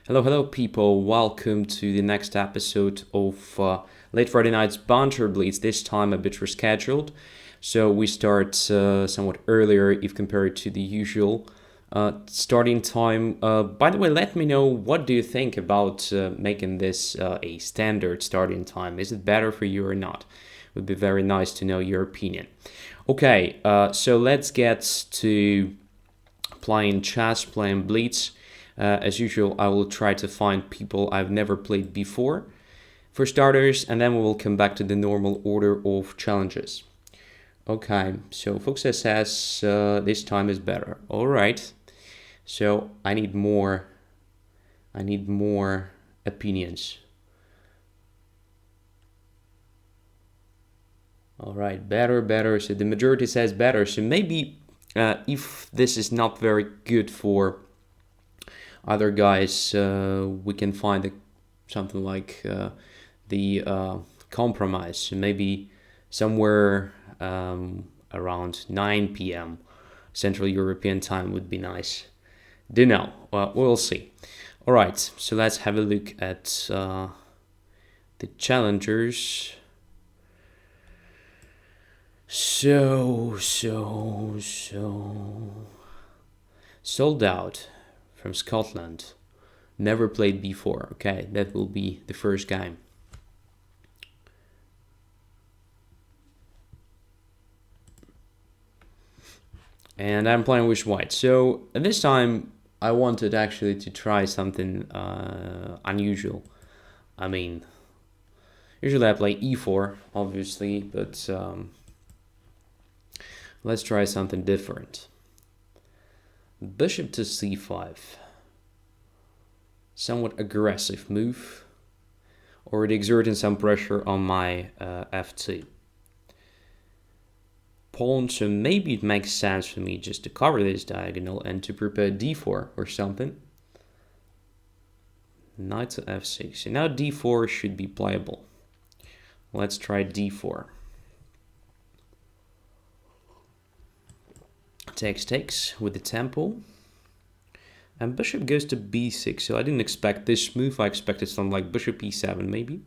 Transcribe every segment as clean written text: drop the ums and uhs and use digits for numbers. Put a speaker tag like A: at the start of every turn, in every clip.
A: Hello, hello, people. Welcome to the next episode of Late Friday Night's Banter Blitz. This time a bit rescheduled, so we start somewhat earlier if compared to the usual starting time. By the way, let me know what do you think about making this a standard starting time. Is it better for you or not? It would be very nice to know your opinion. Okay, so let's get to playing chess, playing Blitz. As usual, I will try to find people I've never played before, for starters, and then we will come back to the normal order of challenges. Okay, so Fox says this time is better. All right, so I need more opinions. All right, better. So the majority says better. So maybe if this is not very good for other guys, we can find something like the compromise. So maybe somewhere around 9 p.m. Central European time would be nice. Don't know. We'll see. All right, so let's have a look at the challengers. So sold out from Scotland. Never played before. Okay, that will be the first game. And I'm playing with white. So this time I wanted actually to try something unusual. I mean, usually I play e4, obviously, but let's try something different. Bishop to c5. Somewhat aggressive move. Already exerting some pressure on my f2. Pawn, so maybe it makes sense for me just to cover this diagonal and to prepare d4 or something. Knight to f6. So now d4 should be playable. Let's try d4. Takes with the tempo. And bishop goes to b6. So I didn't expect this move. I expected something like bishop e7 maybe.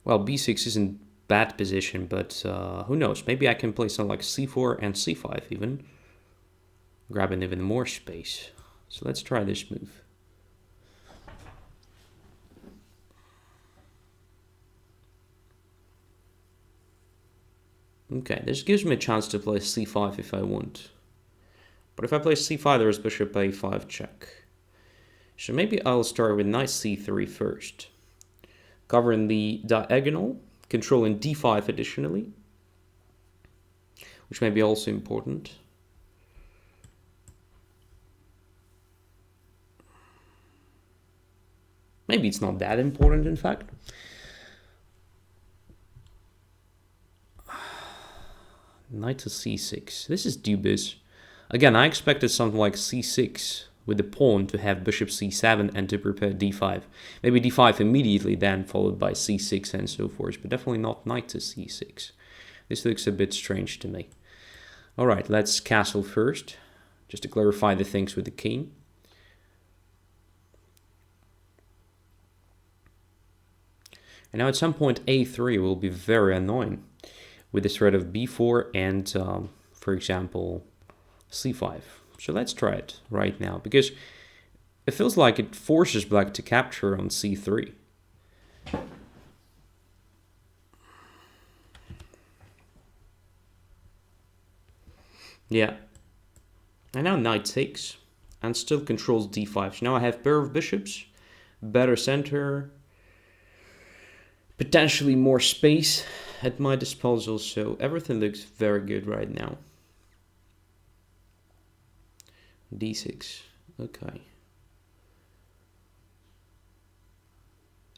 A: Well, b6 isn't bad position, but who knows? Maybe I can play something like c4 and c5 even. Grabbing even more space. So let's try this move. Okay, this gives me a chance to play c5 if I want. But if I play c5, there's bishop a5 check. So maybe I'll start with knight c3 first. Covering the diagonal, controlling d5 additionally. Which may be also important. Maybe it's not that important, in fact. Knight to c6. This is dubious. Again, I expected something like c6 with the pawn to have bishop c7 and to prepare d5. Maybe d5 immediately, then followed by c6 and so forth, but definitely not knight to c6. This looks a bit strange to me. All right, let's castle first, just to clarify the things with the king. And now at some point a3 will be very annoying with the threat of b4 and, for example, c5. So let's try it right now, because it feels like it forces black to capture on c3. Yeah. And now knight takes and still controls d5. So now I have pair of bishops, better center, potentially more space at my disposal, so everything looks very good right now. d6, okay.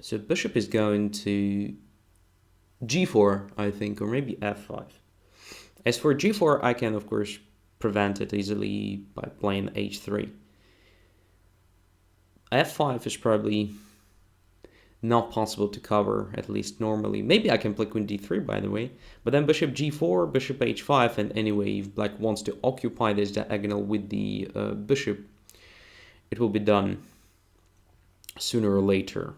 A: So bishop is going to g4, I think, or maybe f5. As for g4, I can, of course, prevent it easily by playing h3. f5 is probably not possible to cover, at least normally. Maybe I can play queen d3, by the way. But then bishop g4, bishop h5, and anyway, if black wants to occupy this diagonal with the bishop, it will be done. sooner or later.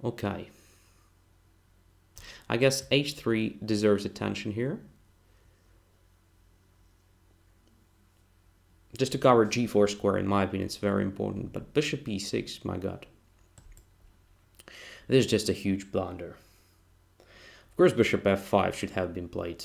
A: Okay. I guess h3 deserves attention here. Just to cover g4 square, in my opinion, it's very important. But bishop e6, my god. This is just a huge blunder. Of course, bishop f5 should have been played.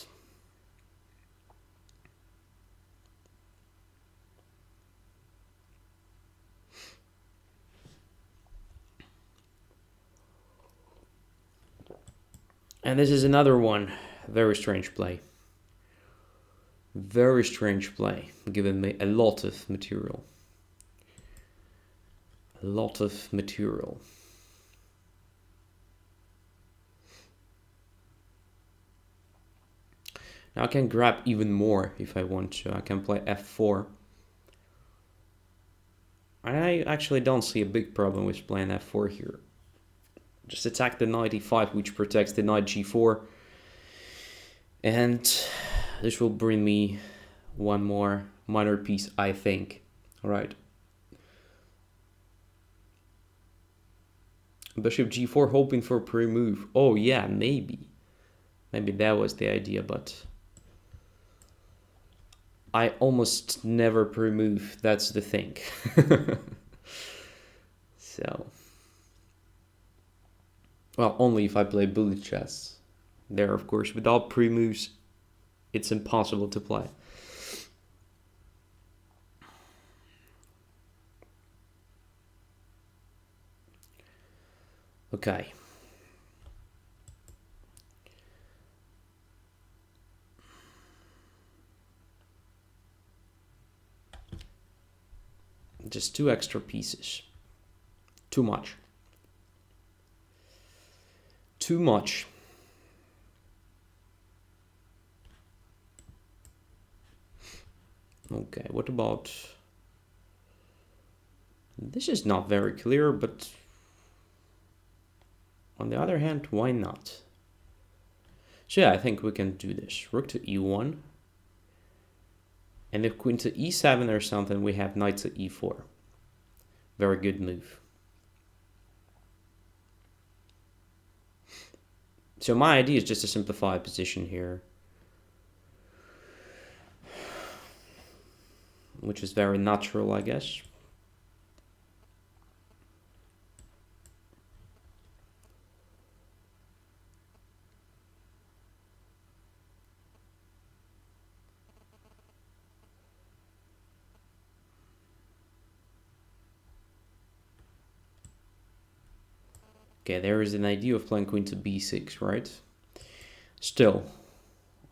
A: And this is another one. Very strange play. Very strange play, given me a lot of material. A lot of material. Now I can grab even more if I want to. I can play f4. I actually don't see a big problem with playing f4 here. Just attack the knight e5, which protects the knight g4. And this will bring me one more minor piece, I think. Alright. Bishop g4, hoping for a pre-move. Oh yeah, maybe. Maybe that was the idea, but I almost never pre-move. That's the thing. So, well, only if I play bullet chess. There, of course, without pre-moves, it's impossible to play. Okay. Just 2 extra pieces. Too much. Too much. Okay, what about... This is not very clear, but on the other hand, why not? So yeah, I think we can do this. Rook to e1. And if queen to e7 or something, we have knight to e4. Very good move. So my idea is just to simplify position here, which is very natural, I guess. Okay, there is an idea of playing queen to b6, right? Still,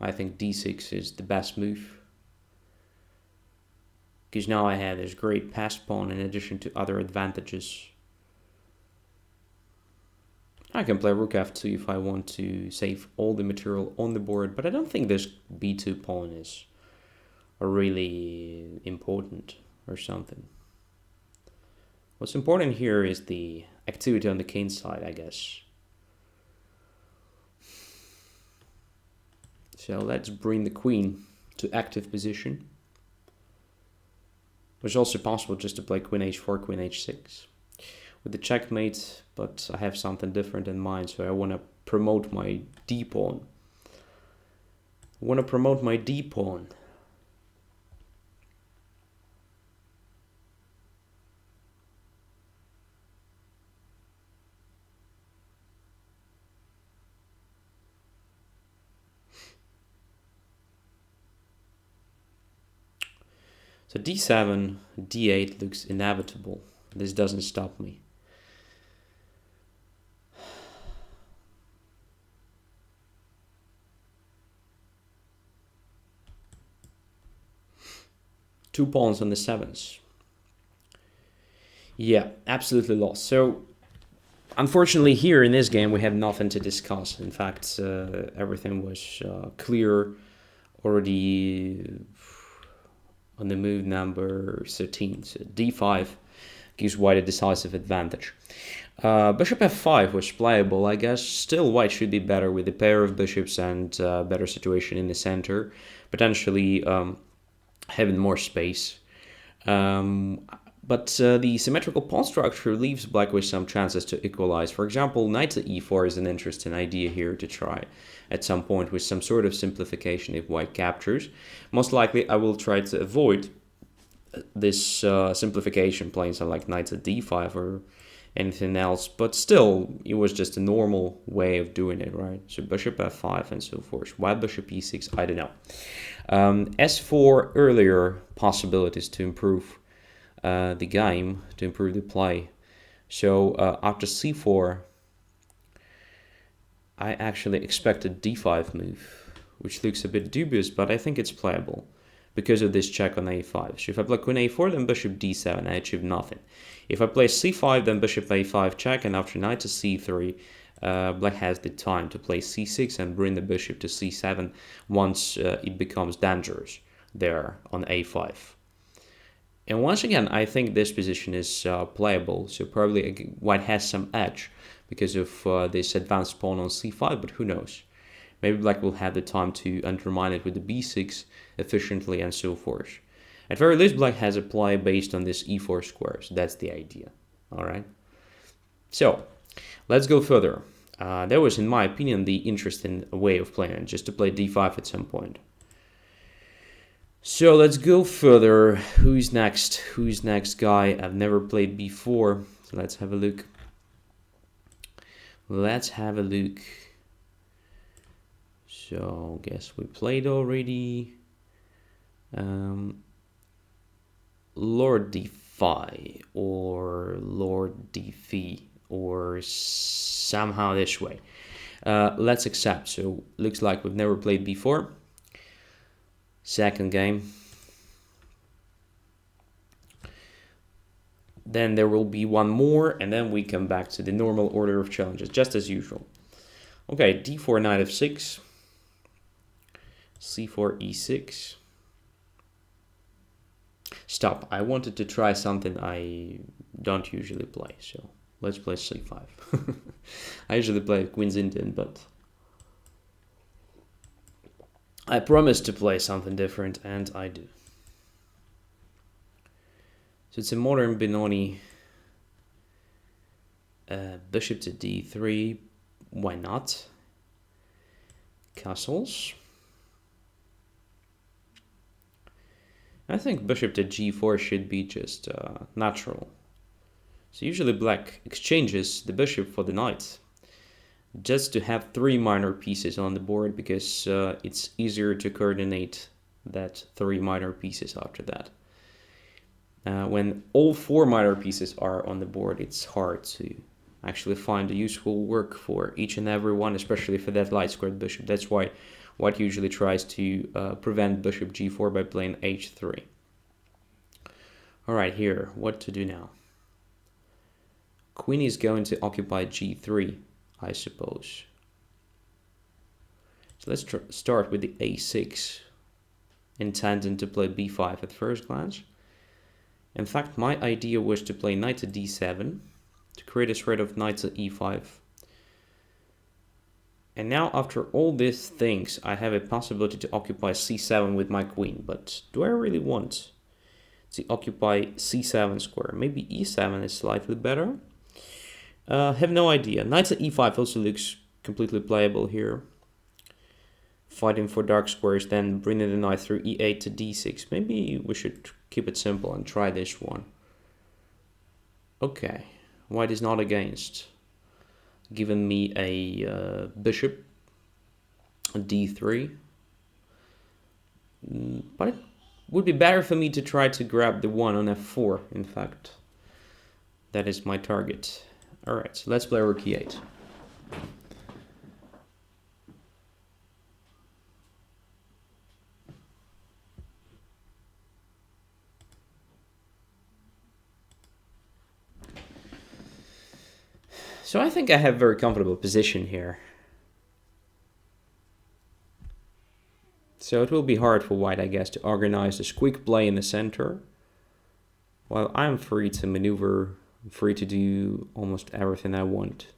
A: I think d6 is the best move. Because now I have this great passed pawn in addition to other advantages. I can play rook f2 if I want to save all the material on the board, but I don't think this b2 pawn is really important or something. What's important here is the activity on the king side, I guess. So let's bring the queen to active position. It's also possible just to play queen h4, queen h6 with the checkmate, but I have something different in mind, so I want to promote my d-pawn. So d7, d8 looks inevitable. This doesn't stop me. Two pawns on the sevens. Yeah, absolutely lost. So, unfortunately, here in this game, we have nothing to discuss. In fact, everything was clear already on the move number 13. So d5 gives white a decisive advantage. Bishop f5 was playable, I guess. Still, white should be better with a pair of bishops and better situation in the center. Potentially having more space. But the symmetrical pawn structure leaves black with some chances to equalize. For example, knight to e4 is an interesting idea here to try at some point with some sort of simplification if white captures. Most likely I will try to avoid this simplification, playing something like knight to d5 or anything else, but still it was just a normal way of doing it, right? So bishop f5 and so forth. Why bishop e6? I don't know. S4 earlier possibilities to improve the game, to improve the play. So after c4 I actually expect a d5 move, which looks a bit dubious, but I think it's playable because of this check on a5. So if I play queen a4, then bishop d7, I achieve nothing. If I play c5, then bishop a5 check, and after knight to c3, black has the time to play c6 and bring the bishop to c7 once it becomes dangerous there on a5. And once again, I think this position is playable, so probably white has some edge because of this advanced pawn on c5, but who knows? Maybe black will have the time to undermine it with the b6 efficiently and so forth. At very least, black has a play based on this e4 square, so that's the idea. All right. So let's go further. That was, in my opinion, the interesting way of playing it, just to play d5 at some point. So let's go further. Who's next? Who's next guy I've never played before? So let's have a look. Let's have a look. So guess we played already. Lord d5 or Lord d3 or somehow this way. Let's accept. So looks like we've never played before. Second game. Then there will be one more, and then we come back to the normal order of challenges, just as usual. Okay, d4, knight f6, c4, e6. Stop, I wanted to try something I don't usually play, so let's play c5. I usually play Queen's Indian, but I promised to play something different, and I do. So it's a modern Benoni. Bishop to d3, why not? Castles. I think bishop to g4 should be just natural. So usually black exchanges the bishop for the knight, just to have 3 minor pieces on the board, because it's easier to coordinate that 3 minor pieces after that. When all 4 minor pieces are on the board, it's hard to actually find a useful work for each and every one, especially for that light squared bishop. That's why white usually tries to prevent bishop g4 by playing h3. All right, here, what to do now? Queen is going to occupy g3, I suppose. So let's start with the a6, intending to play b5 at first glance. In fact, my idea was to play knight to d7, to create a threat of knight to e5. And now, after all these things, I have a possibility to occupy c7 with my queen. But do I really want to occupy c7 square? Maybe e7 is slightly better. Have no idea. Knight to e5 also looks completely playable here. Fighting for dark squares, then bringing the knight through e8 to d6. Maybe we should keep it simple and try this one. Okay, white is not against giving me a bishop, d3. But it would be better for me to try to grab the one on f4, in fact. That is my target. Alright, so let's play rook e8. So I think I have a very comfortable position here. So it will be hard for white, I guess, to organize this quick play in the center, while I'm free to maneuver, free to do almost everything I want.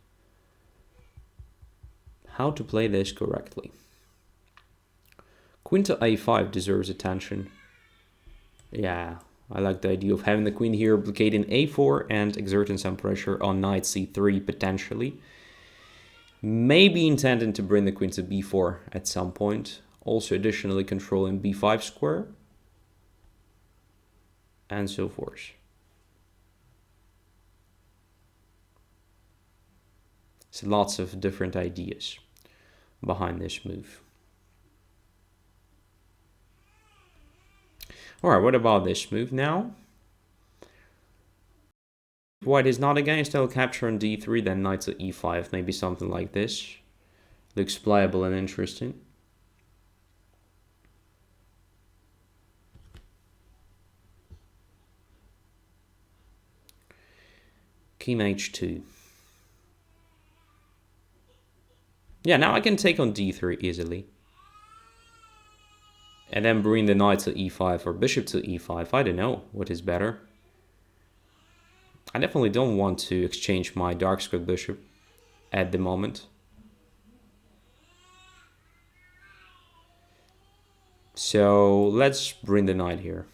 A: How to play this correctly? Queen to a5 deserves attention. Yeah, I like the idea of having the queen here blockading a4 and exerting some pressure on knight c3 potentially. Maybe intending to bring the queen to b4 at some point. Also additionally controlling b5 square. And so forth. So lots of different ideas behind this move. Alright, what about this move now? If white is not against, I'll capture on d3, then knight to e5, maybe something like this. Looks playable and interesting. King h2. Yeah, now I can take on d3 easily. And then bring the knight to e5 or bishop to e5. I don't know what is better. I definitely don't want to exchange my dark square bishop at the moment. So let's bring the knight here.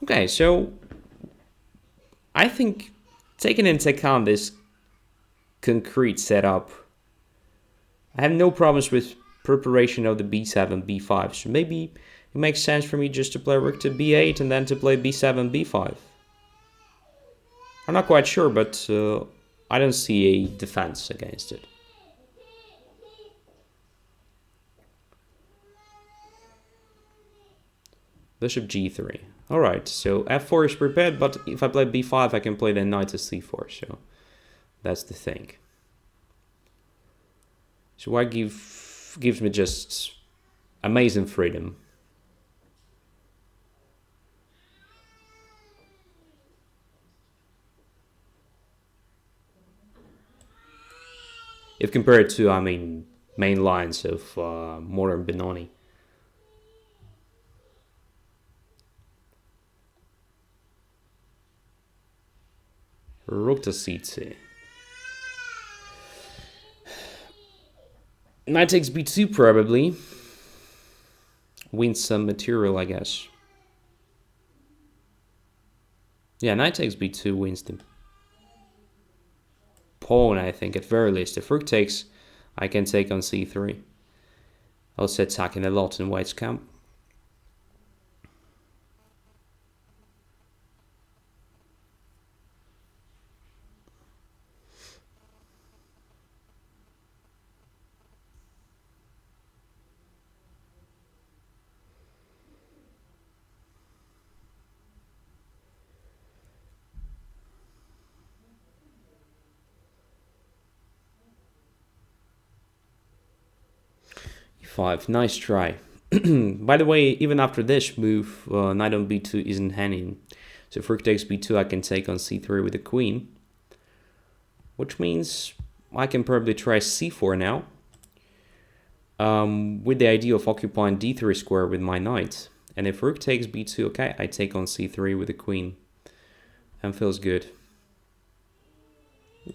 A: Okay, so I think taking into account this concrete setup, I have no problems with preparation of the b7, b5. So maybe it makes sense for me just to play rook to b8 and then to play b7, b5. I'm not quite sure, but I don't see a defense against it. Bishop g3. Alright, so f4 is prepared, but if I play b5, I can play then knight to c4, so that's the thing. So white gives me just amazing freedom. If compared to, I mean, main lines of modern Benoni. Rook to c2. Knight takes b2 probably. Wins some material, I guess. Yeah, knight takes b2 wins the pawn, I think, at very least. If rook takes, I can take on c3. Also attacking a lot in white's camp. e5, nice try. By the way, even after this move, knight on b2 isn't hanging. So if rook takes b2, I can take on c3 with the queen. Which means I can probably try c4 now. With the idea of occupying d3 square with my knight. And if rook takes b2, okay, I take on c3 with the queen. And feels good.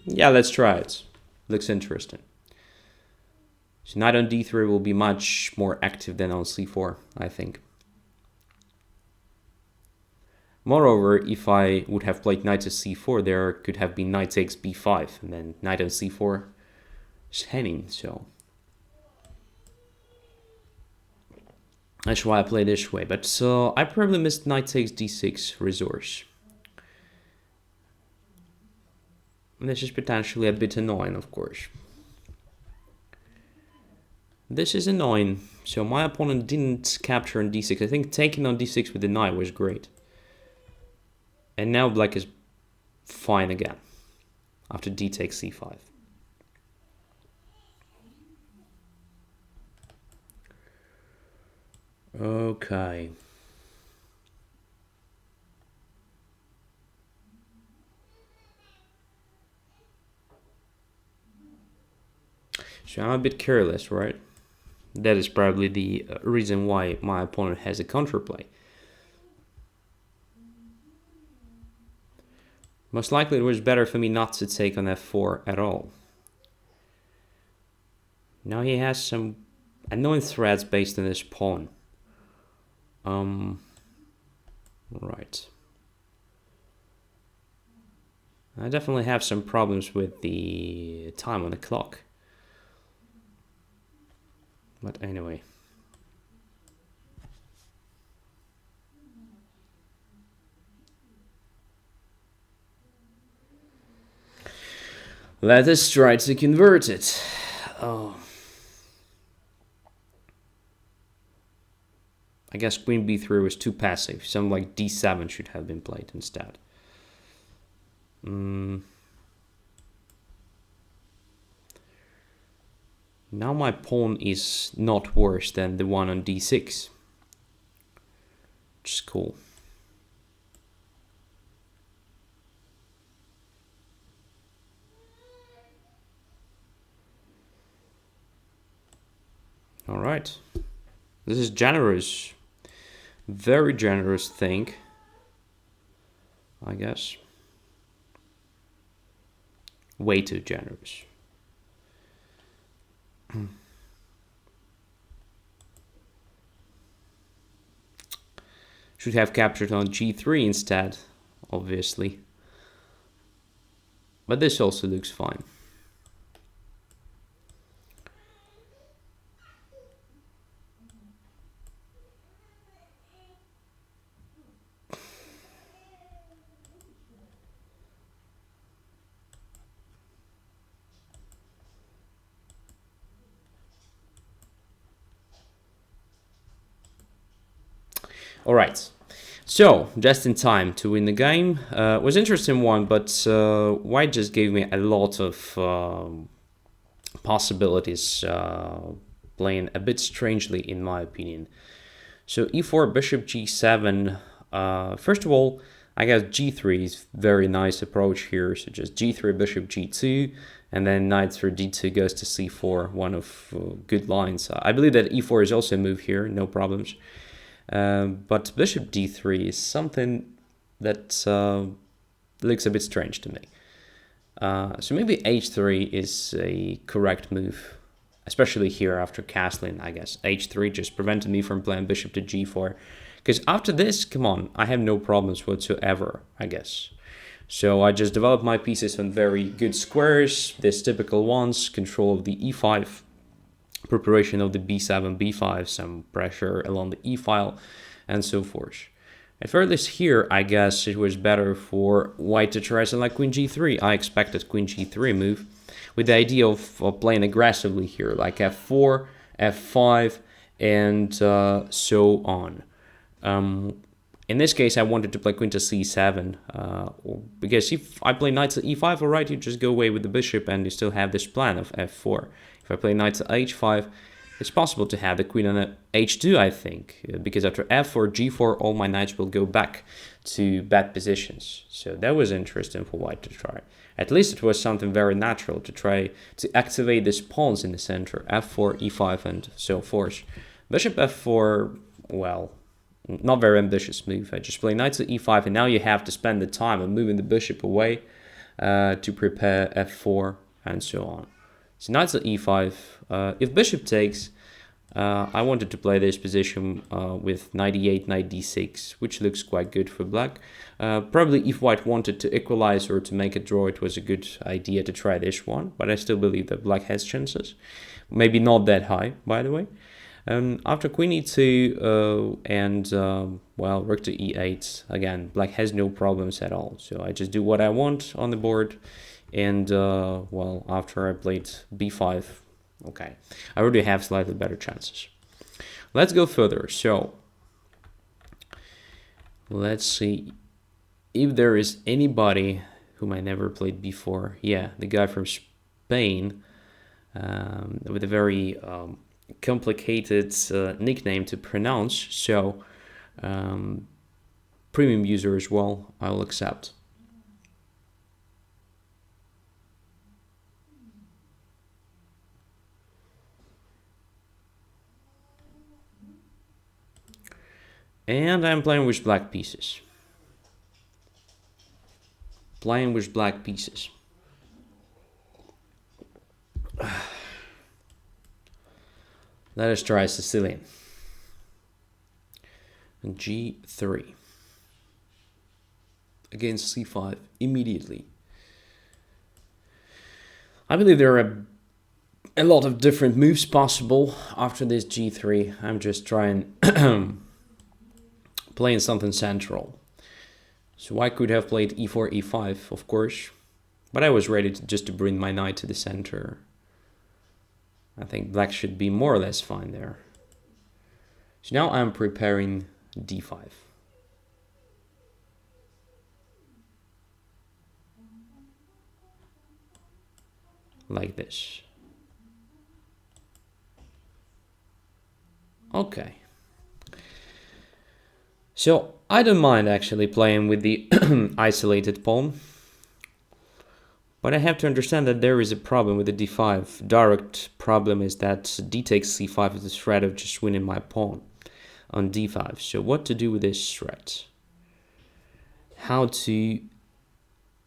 A: Yeah, let's try it. Looks interesting. So knight on d3 will be much more active than on c4, I think. Moreover, if I would have played knight to c4, there could have been knight takes b5, and then knight on c4 is hanging, so that's why I play this way. But I probably missed knight takes d6 resource. And this is potentially a bit annoying, of course. This is annoying. So my opponent didn't capture on d6. I think taking on d6 with the knight was great. And now black is fine again after d takes c5. Okay. So I'm a bit careless, right? That is probably the reason why my opponent has a counterplay. Most likely it was better for me not to take on f4 at all. Now he has some annoying threats based on his pawn. Right. I definitely have some problems with the time on the clock. But anyway. Let us try to convert it. Oh. I guess queen b3 was too passive. Something like d7 should have been played instead. Now my pawn is not worse than the one on d6, which is cool. All right, this is generous, very generous thing, I guess. Way too generous. Should have captured on g3 instead, obviously. But this also looks fine. All right, so just in time to win the game. Was an interesting one, but white just gave me a lot of possibilities, playing a bit strangely in my opinion. So e4, bishop g7. First of all, I guess g3 is very nice approach here. So just g3, bishop g2, and then knight through d2 goes to c4, one of good lines. I believe that e4 is also a move here, no problems. But bishop d3 is something that looks a bit strange to me. So maybe h3 is a correct move, especially here after castling, I guess. h3 just prevented me from playing bishop to g4. Because after this, come on, I have no problems whatsoever, I guess. So I just developed my pieces on very good squares, these typical ones, control of the e5, preparation of the b7, b5, some pressure along the e-file, and so forth. At furthest here, I guess it was better for white to try something like queen g3. I expected queen g3 move, with the idea of playing aggressively here, like f4, f5, and so on. In this case, I wanted to play queen to c7, because if I play knight to e5, alright, you just go away with the bishop and you still have this plan of f4. If I play knight to h5, it's possible to have the queen on h2, I think, because after f4, g4, all my knights will go back to bad positions. So that was interesting for white to try. At least it was something very natural to try to activate these pawns in the center, f4, e5, and so forth. Bishop f4, well, not very ambitious move. I just play knight to e5, and now you have to spend the time of moving the bishop away to prepare f4 and so on. So knight to e5. If bishop takes, I wanted to play this position with knight e8, knight d6, which looks quite good for black. Probably if white wanted to equalize or to make a draw, it was a good idea to try this one, but I still believe that black has chances. Maybe not that high, by the way. After queen e2 and, well, rook to e8, again, black has no problems at all. So I just do what I want on the board. And, well, after I played b5, okay, I already have slightly better chances. Let's go further. So let's see if there is anybody whom I never played before. Yeah, the guy from Spain with a very complicated nickname to pronounce. So premium user as well, I will accept. And I'm playing with black pieces. Playing with black pieces. Let us try Sicilian. And G3. Against C5 immediately. I believe there are a lot of different moves possible after this G3. I'm just trying playing something central. So I could have played E4, E5, of course, but I was ready just to bring my knight to the center. I think black should be more or less fine there. So now I'm preparing D5. Like this. Okay. So I don't mind actually playing with the isolated pawn. But I have to understand that there is a problem with the d5. Direct problem is that d takes c5 is the threat of just winning my pawn on d5. So what to do with this threat? How to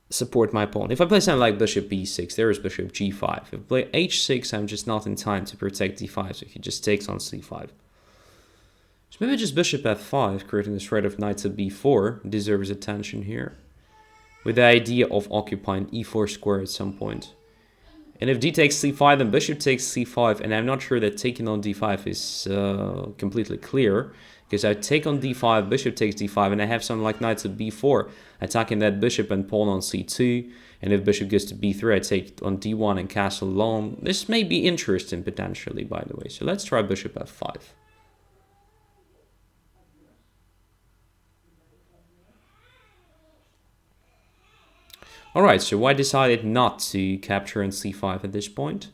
A: support my pawn? If I play something like bishop b6, there is bishop g5. If I play h6, I'm just not in time to protect d5, so he just takes on c5. So maybe just bishop f5, creating the threat of knight to b4, deserves attention here, with the idea of occupying e4 square at some point. And if d takes c5, then bishop takes c5, and I'm not sure that taking on d5 is completely clear, because I take on d5, bishop takes d5, and I have something like knight to b4, attacking that bishop and pawn on c2, and if bishop goes to b3, I take on d1 and castle long. This may be interesting potentially, by the way, so let's try bishop f5. Alright, so I decided not to capture on c5 at this point.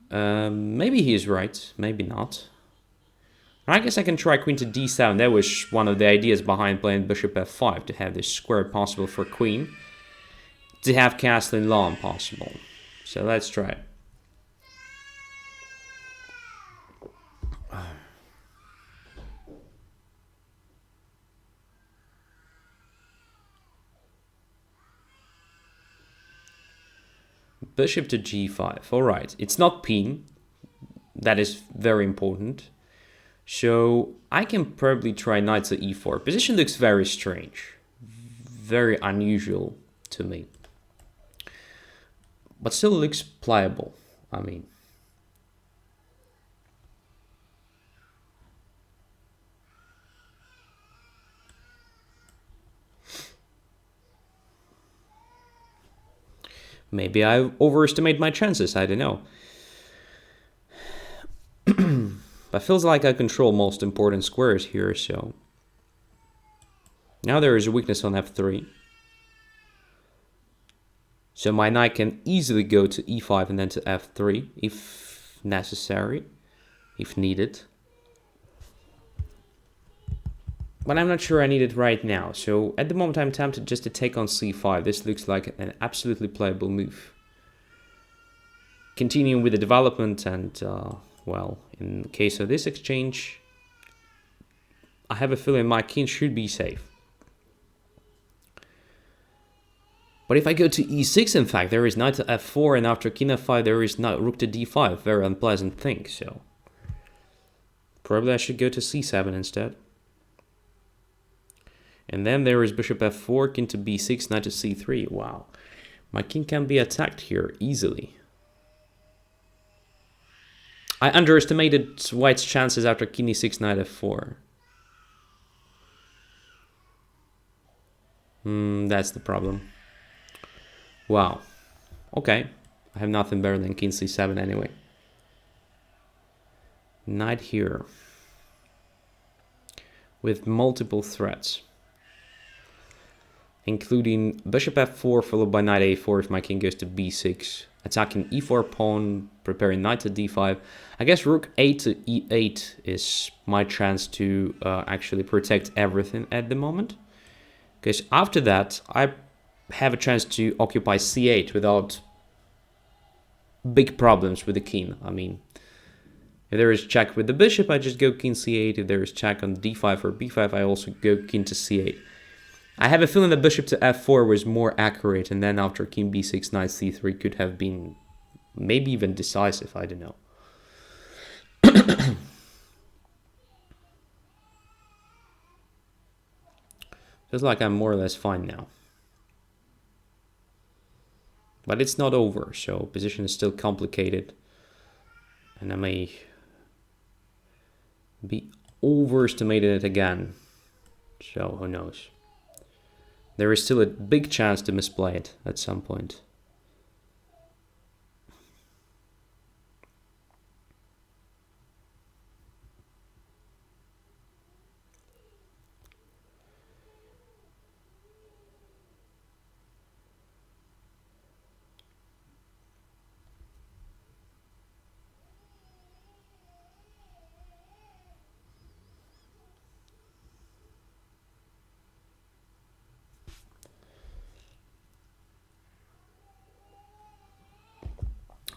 A: Maybe he is right, maybe not. I guess I can try queen to d7. That was one of the ideas behind playing bishop f5, to have this square possible for queen, to have castling long possible. So let's try it. Bishop to g5. Alright, it's not pin. That is very important. So I can probably try knight to e4. Position looks very strange. Very unusual to me. But still looks pliable. I mean. Maybe I overestimate my chances, I don't know. But feels like I control most important squares here, so... Now there is a weakness on f3. So my knight can easily go to e5 and then to f3, if necessary, if needed. But I'm not sure I need it right now, so at the moment I'm tempted just to take on c5. This looks like an absolutely playable move. Continuing with the development and, well, in the case of this exchange, I have a feeling my king should be safe. But if I go to e6, in fact, there is knight to f4, and after king f5 there is knight rook to d5. Very unpleasant thing, so... Probably I should go to c7 instead. And then there is bishop f4, king to b6, knight to c3. Wow. My king can be attacked here easily. I underestimated white's chances after king e6, knight f4. That's the problem. Wow. Okay. I have nothing better than king c7 anyway. Knight here. With multiple threats. Including bishop f4 followed by knight a4 if my king goes to b6. Attacking e4 pawn, preparing knight to d5. I guess rook a to e8 is my chance to actually protect everything at the moment. Because after that, I have a chance to occupy c8 without big problems with the king. I mean, If there is check with the bishop, I just go king c8. If there is check on d5 or b5, I also go king to c8. I have a feeling that bishop to f4 was more accurate, and then after king b6, knight c3 could have been maybe even decisive, I don't know. Feels like I'm more or less fine now. But it's not over, so position is still complicated. And I may be overestimating it again. So who knows. There is still a big chance to misplay it at some point.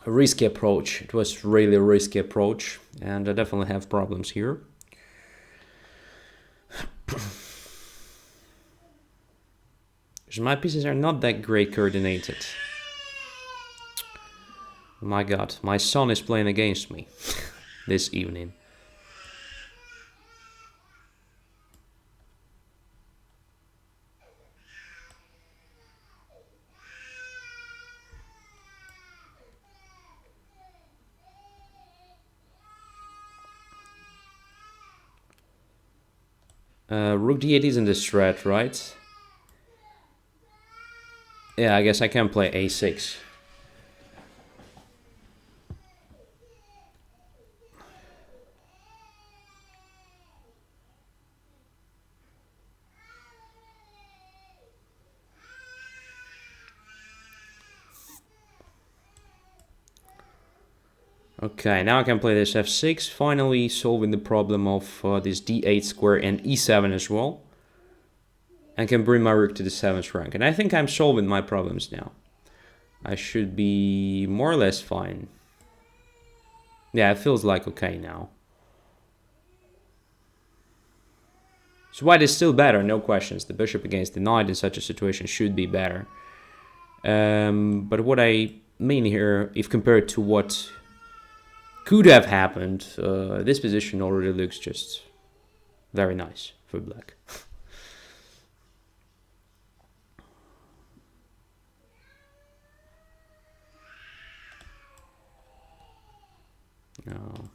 A: A risky approach. It was really a risky approach, and I definitely have problems here. My pieces are not that great coordinated. Oh my god, my son is playing against me this evening. Rook d8 isn't a threat, right? Yeah, I guess I can play a6. Okay, now I can play this f6, finally solving the problem of this d8 square and e7 as well. And can bring my rook to the 7th rank. And I think I'm solving my problems now. I should be more or less fine. Yeah, it feels like okay now. So white is still better, no questions. The bishop against the knight in such a situation should be better. But what I mean here, if compared to what could have happened, this position already looks just very nice for black. No.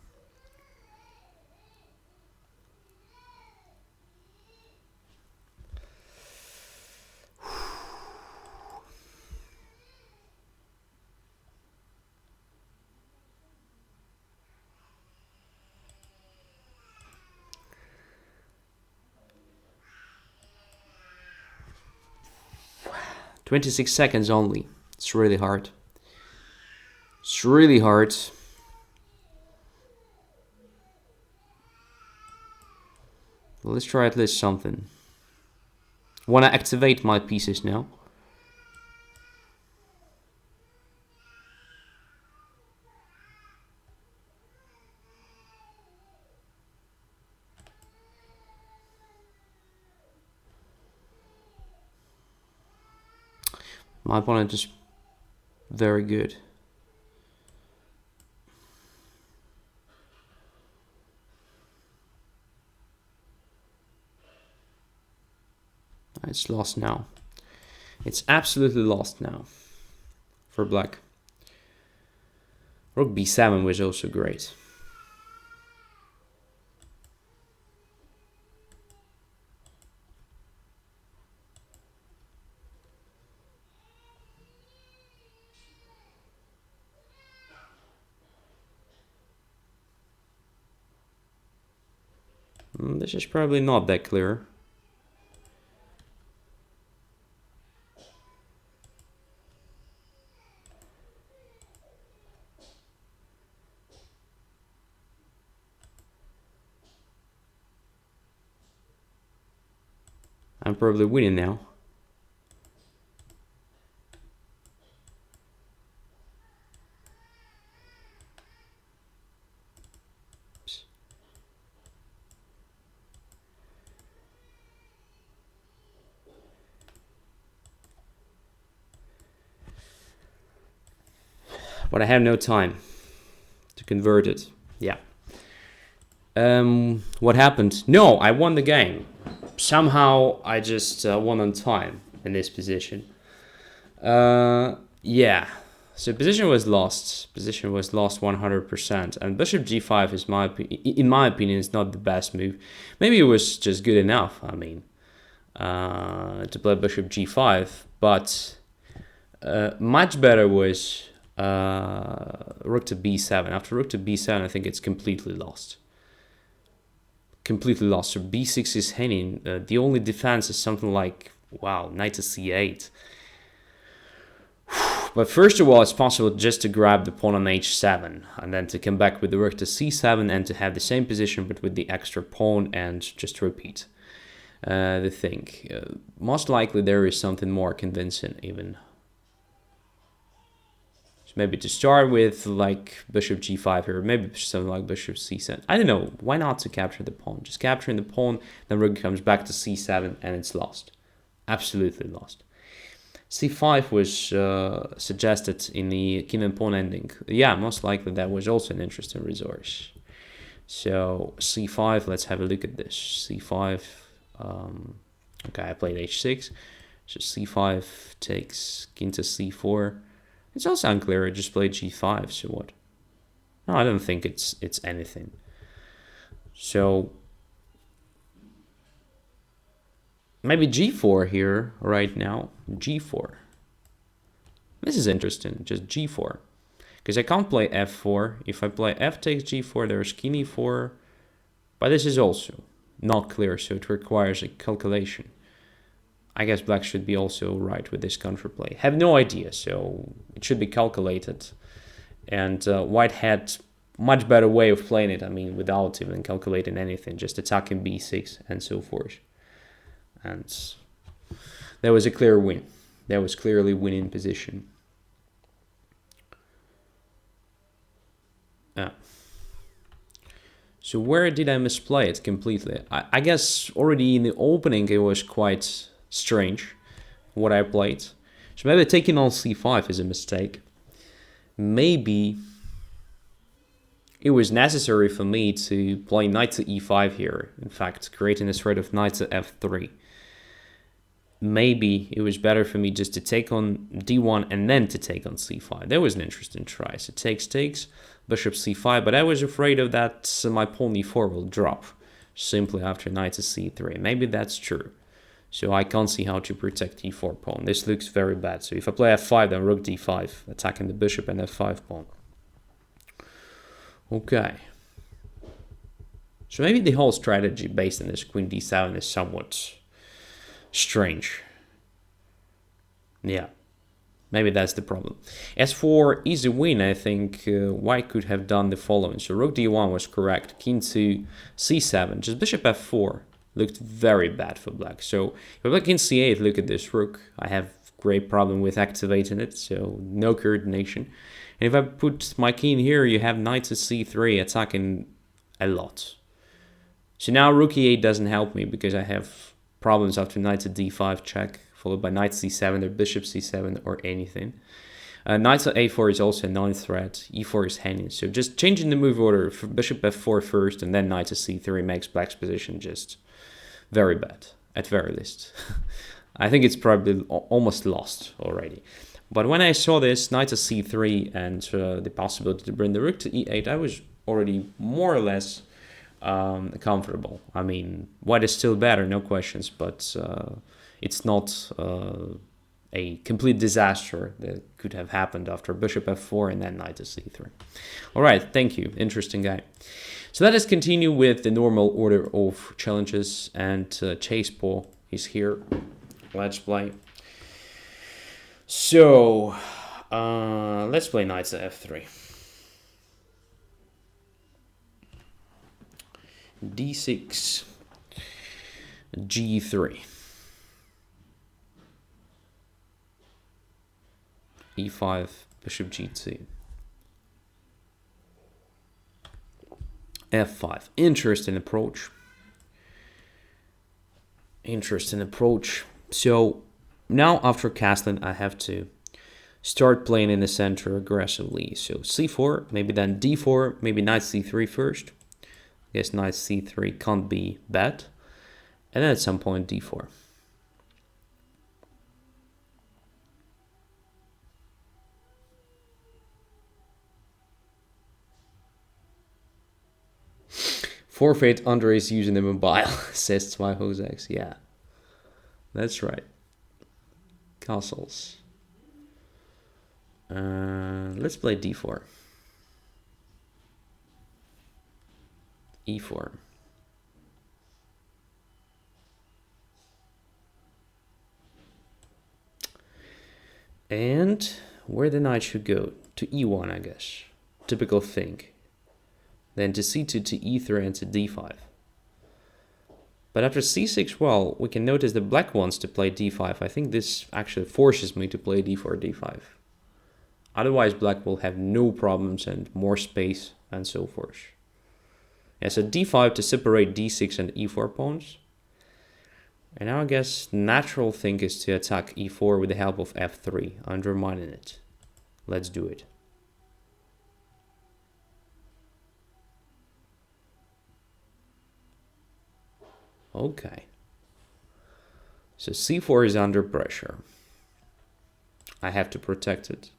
A: $26 only. It's really hard. It's really hard. Let's try at least something. Want to activate my pieces now. My opponent is very good. It's lost now. It's absolutely lost now for black. Rook b7 was also great. This is probably not that clear. I'm probably winning now. but I have no time to convert it. Yeah. What happened? No, I won the game. Somehow I just won on time in this position. Yeah. So position was lost. Position was lost 100%. And bishop g5 is in my opinion is not the best move. Maybe it was just good enough. I mean, to play bishop g5, but much better was rook to b7. After rook to b7, I think it's completely lost. Completely lost. So b6 is hanging. The only defense is something like, wow, knight to c8. But first of all, it's possible just to grab the pawn on h7 and then to come back with the rook to c7 and to have the same position but with the extra pawn and just repeat the thing. Most likely there is something more convincing even. So maybe to start with like bishop g5 here, maybe something like bishop c7. I don't know, why not to capture the pawn? Just capturing the pawn, then rook comes back to c7 and it's lost. Absolutely lost. c5 was suggested in the king and pawn ending. Yeah, most likely that was also an interesting resource. So c5, let's have a look at this. c5, okay, I played h6. So c5 takes king to c4. It's also unclear, I just played g5, so what? No, I don't think it's anything. So maybe g4 here right now. g4. This is interesting, just g4. Because I can't play f4. If I play f takes g4, there's king e4. But this is also not clear, so it requires a calculation. I guess black should be also right with this counterplay. Have no idea, so it should be calculated. And white had much better way of playing it, I mean, without even calculating anything, just attacking b6 and so forth. And that was a clear win. That was clearly winning position. So where did I misplay it completely? I guess already in the opening it was quite strange what I played. So maybe taking on c5 is a mistake. Maybe it was necessary for me to play knight to e5 here. In fact, creating a threat of knight to f3. Maybe it was better for me just to take on d1 and then to take on c5. That was an interesting try. So takes, bishop c5, but I was afraid of that my pawn e4 will drop simply after knight to c3. Maybe that's true. So I can't see how to protect e4 pawn. This looks very bad. So if I play f5, then rook d5, attacking the bishop and f5 pawn. Okay. So maybe the whole strategy based on this queen d7 is somewhat strange. Yeah, maybe that's the problem. As for easy win, I think white could have done the following. So rook d1 was correct, king to c7, just bishop f4 looked very bad for black. So if I play king c8, look at this rook. I have great problem with activating it, so no coordination. And if I put my king here, you have knight to c3 attacking a lot. So now rook e8 doesn't help me because I have problems after knight to d5 check, followed by knight c7 or bishop c7 or anything. Knight to a4 is also a non-threat. e4 is hanging. So just changing the move order for bishop f4 first and then knight to c3 makes black's position just very bad, at very least. I think it's probably almost lost already. But when I saw this knight to c3 and the possibility to bring the rook to e8, I was already more or less comfortable. I mean, white is still better, no questions, but it's not a complete disaster that could have happened after bishop f4 and then knight to c3. All right, thank you. Interesting guy. So let us continue with the normal order of challenges, and Chase Paul is here. Let's play. So let's play knight to f3. d6, g3, e5, bishop g2, f5. Interesting approach. Interesting approach. So now after castling, I have to start playing in the center aggressively. So c4, maybe then d4, maybe knight c3 first. I guess knight c3 can't be bad. And then at some point d4. Forfeit, Andrey is using the mobile, says Zweihosex. Yeah, that's right. Castles. Let's play d4. e4. And where the knight should go? To e1, I guess. Typical thing. Then to c2, to e3, and to d5. But after c6, well, we can notice that black wants to play d5. I think this actually forces me to play d4, d5. Otherwise, black will have no problems and more space and so forth. Yeah, so d5 to separate d6 and e4 pawns. And now I guess natural thing is to attack e4 with the help of f3, undermining it. Let's do it. Okay. So c4 is under pressure. I have to protect it.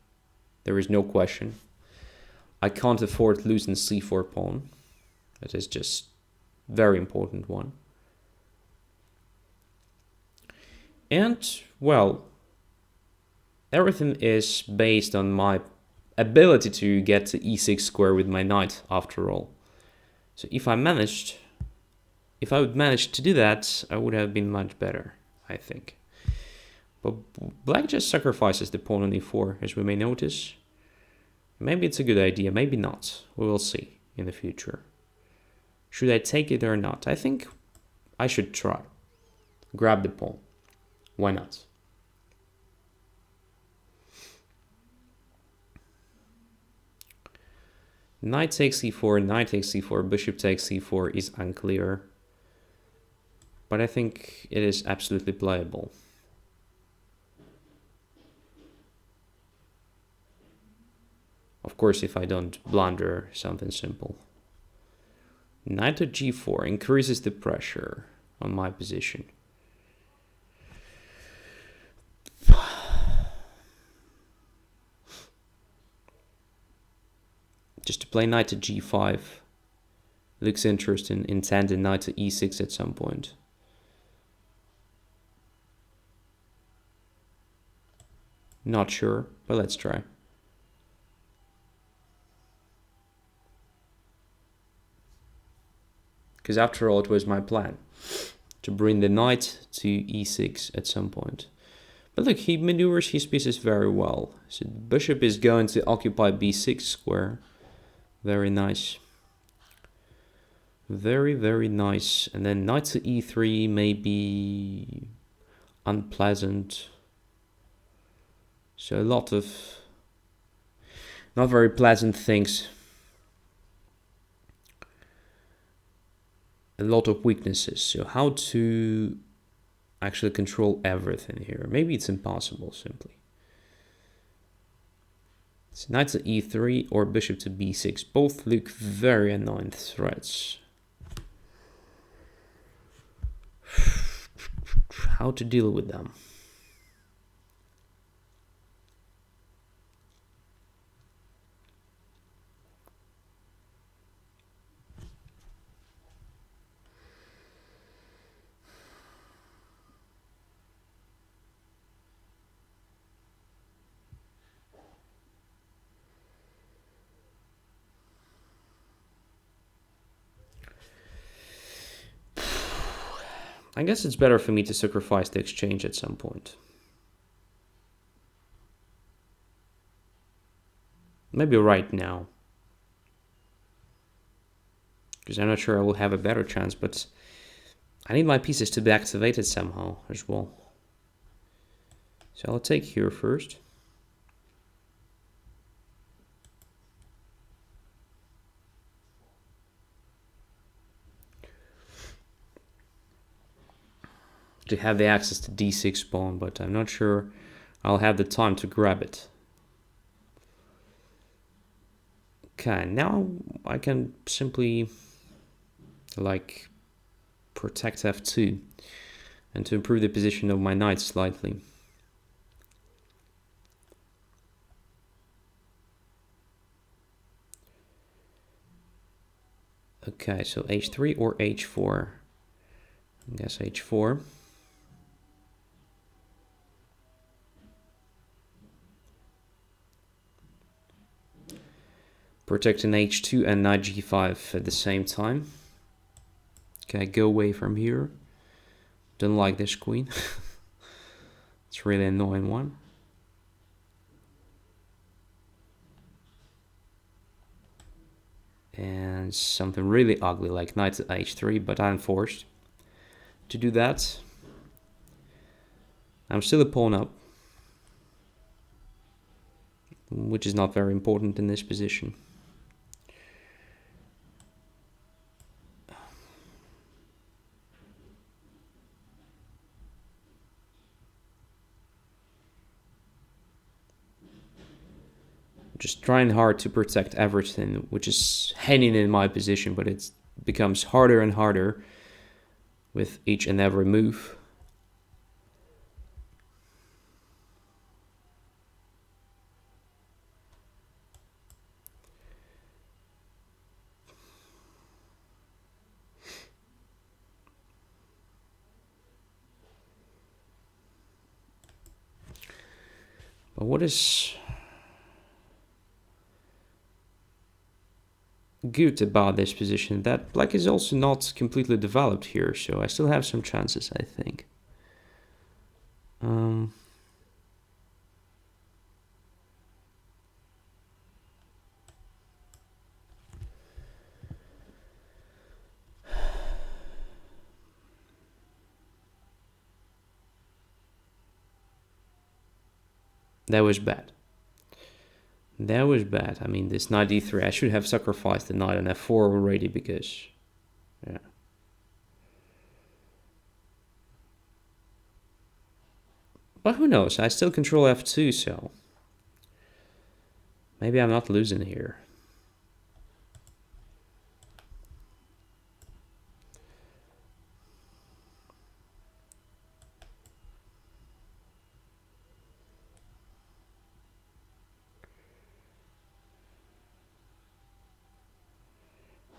A: There is no question. I can't afford losing c4 pawn. That is just very important one. And, well, everything is based on my ability to get to e6 square with my knight after all. So if I would manage to do that, I would have been much better, I think. But black just sacrifices the pawn on e4, as we may notice. Maybe it's a good idea, maybe not. We will see in the future. Should I take it or not? I think I should try. Grab the pawn. Why not? Knight takes e4, knight takes e4, bishop takes c4 is unclear. But I think it is absolutely playable. Of course, if I don't blunder something simple. Knight to g4 increases the pressure on my position. Just to play knight to g5 looks interesting, intended knight to e6 at some point. Not sure, but let's try. Because after all, it was my plan to bring the knight to e6 at some point. But look, he maneuvers his pieces very well. So the bishop is going to occupy b6 square. Very nice. Very, very nice. And then knight to e3 may be unpleasant. So a lot of not very pleasant things. A lot of weaknesses. So how to actually control everything here? Maybe it's impossible simply. So knight to e3 or bishop to b6. Both look very annoying threats. How to deal with them? I guess it's better for me to sacrifice the exchange at some point. Maybe right now. Because I'm not sure I will have a better chance, but I need my pieces to be activated somehow as well. So I'll take here first. To have the access to d6 pawn, but I'm not sure I'll have the time to grab it. Okay, now I can simply like protect f2 and to improve the position of my knight slightly. Okay, so h3 or h4. I guess h4. Protecting h2 and knight g5 at the same time. Okay, go away from here. Don't like this queen. It's really annoying one. And something really ugly like knight to h3, but I'm forced to do that. I'm still a pawn up, which is not very important in this position. Just trying hard to protect everything, which is hanging in my position, but it becomes harder and harder with each and every move. But what is good about this position, that black is also not completely developed here, so I still have some chances, I think. That was bad. That was bad. I mean, this knight d3, I should have sacrificed the knight on f4 already because, yeah. But who knows? I still control f2, so maybe I'm not losing here.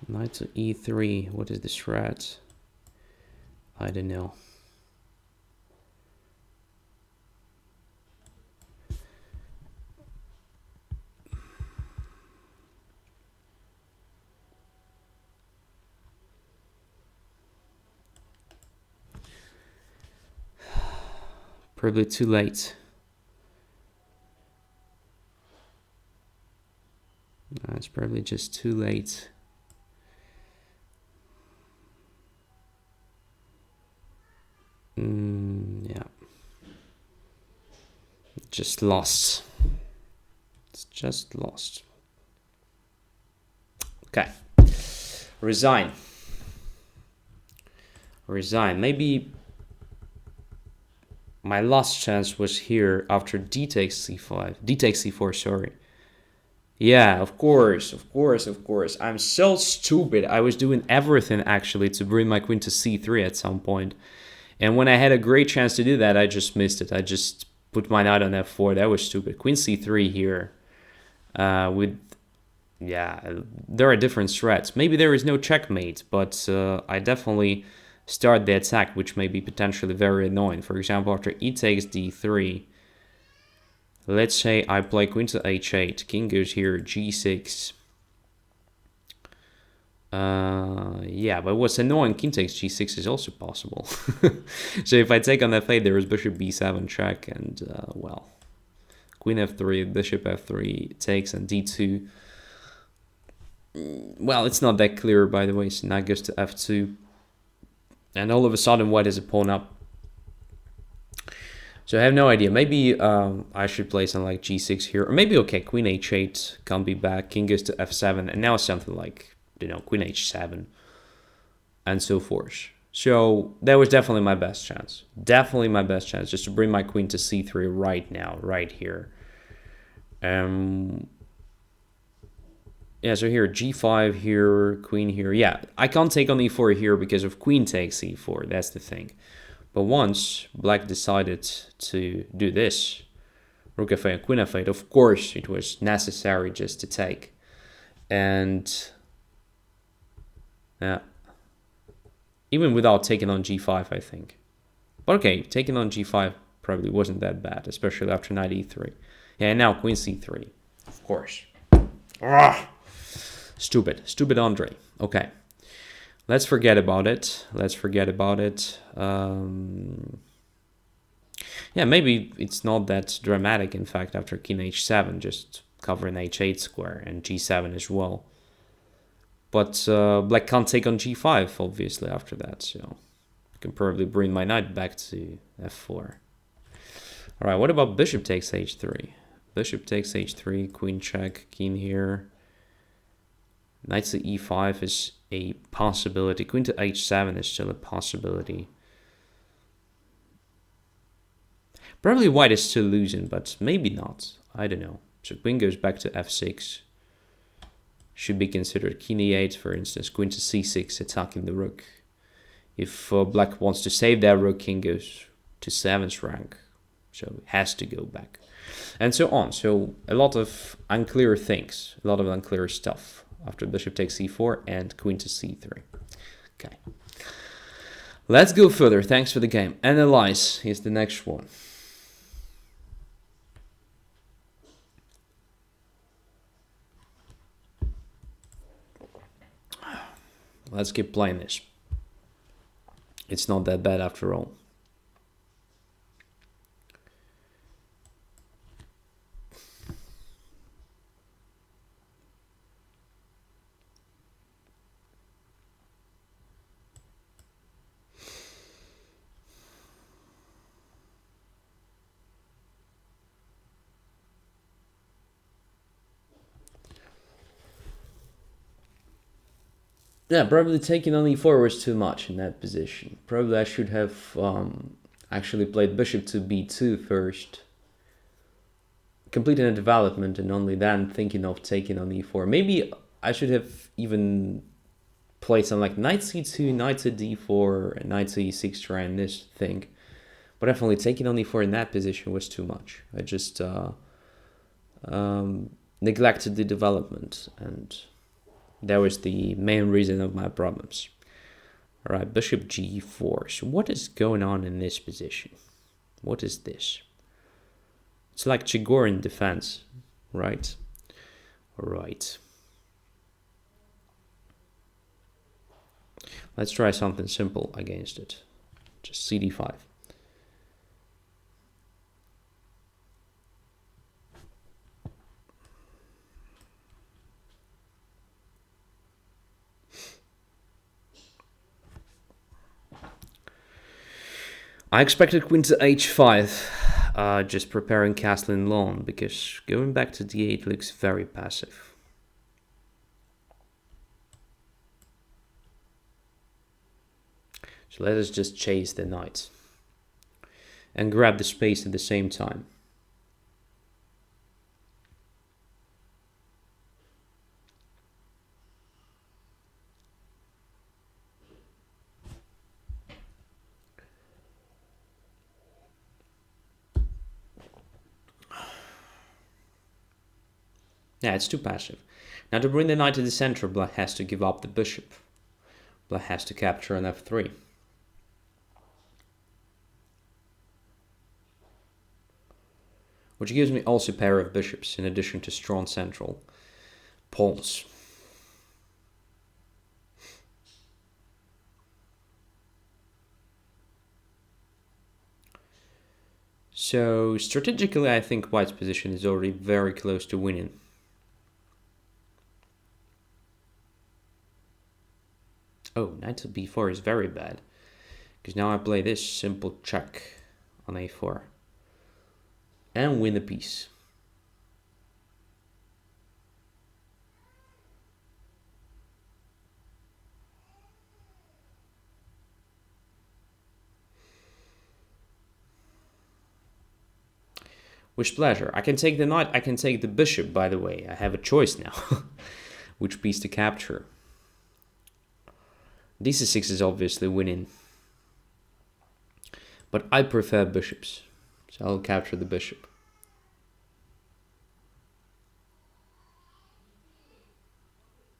A: Knight to e3, what is the strat? I don't know. Probably too late. It's probably just too late. Yeah. Just lost. It's just lost. Okay. Resign. Resign. Maybe my last chance was here after d takes c5. D takes c4, sorry. Yeah, of course. I'm so stupid. I was doing everything actually to bring my queen to c3 at some point. And when I had a great chance to do that, I just missed it. I just put my knight on f4. That was stupid. Queen c3 here. Yeah, there are different threats. Maybe there is no checkmate, but I definitely start the attack, which may be potentially very annoying. For example, after e takes d3, let's say I play queen to h8, king goes here, g6. Yeah, but what's annoying, king takes g6 is also possible. So if I take on f8, there is bishop b7 check, and well, queen f3, bishop f3 takes, and d2. Well, it's not that clear, by the way, so knight goes to f2. And all of a sudden, white is a pawn up. So I have no idea. Maybe I should play something like g6 here. Or maybe, okay, queen h8 can't be back. King goes to f7. And now something like, you know, queen h7. And so forth. So that was definitely my best chance. Definitely my best chance. Just to bring my queen to c3 right now, right here. Yeah, so here, g5 here, queen here. Yeah, I can't take on e4 here because of queen takes e4. That's the thing. But once black decided to do this, rook f8 and queen f8, of course it was necessary just to take. And yeah, even without taking on g5, I think. But okay, taking on g5 probably wasn't that bad, especially after knight e3. Yeah, and now queen c3, of course. Ah, stupid Andrey. Okay, let's forget about it. Yeah, maybe it's not that dramatic, in fact, after king h7, just covering h8 square and g7 as well. But black can't take on g5, obviously, after that, so I can probably bring my knight back to f4. All right, what about bishop takes h3? Bishop takes h3, queen check, king here. Knight to e5 is a possibility. Queen to h7 is still a possibility. Probably white is still losing, but maybe not. I don't know. So queen goes back to f6. Should be considered king e8, for instance. Queen to c6, attacking the rook. If black wants to save that rook, king goes to 7th rank. So it has to go back. And so on. So a lot of unclear things. A lot of unclear stuff after bishop takes c4 and queen to c3. Okay. Let's go further. Thanks for the game. Analyze is the next one. Let's keep playing this. It's not that bad after all. Yeah, probably taking on e4 was too much in that position. Probably I should have actually played bishop to b2 first, completing a development, and only then thinking of taking on e4. Maybe I should have even played something like knight c2, knight to d4, knight to e6 trying this thing. But definitely taking on e4 in that position was too much. I just neglected the development, and that was the main reason of my problems. All right, bishop g4. So what is going on in this position? What is this? It's like Chigorin defense, right? All right. Let's try something simple against it. Just cd5. I expected queen to h5, just preparing castling long, because going back to d8 looks very passive. So let us just chase the knight and grab the space at the same time. Yeah, it's too passive. Now to bring the knight to the center, black has to give up the bishop. Black has to capture an f3. Which gives me also a pair of bishops in addition to strong central pawns. So strategically, I think white's position is already very close to winning. Oh, knight to b4 is very bad, because now I play this simple check on a4 and win the piece. With pleasure. I can take the knight, I can take the bishop, by the way. I have a choice now. which piece to capture. D6 is obviously winning, but I prefer bishops, so I'll capture the bishop.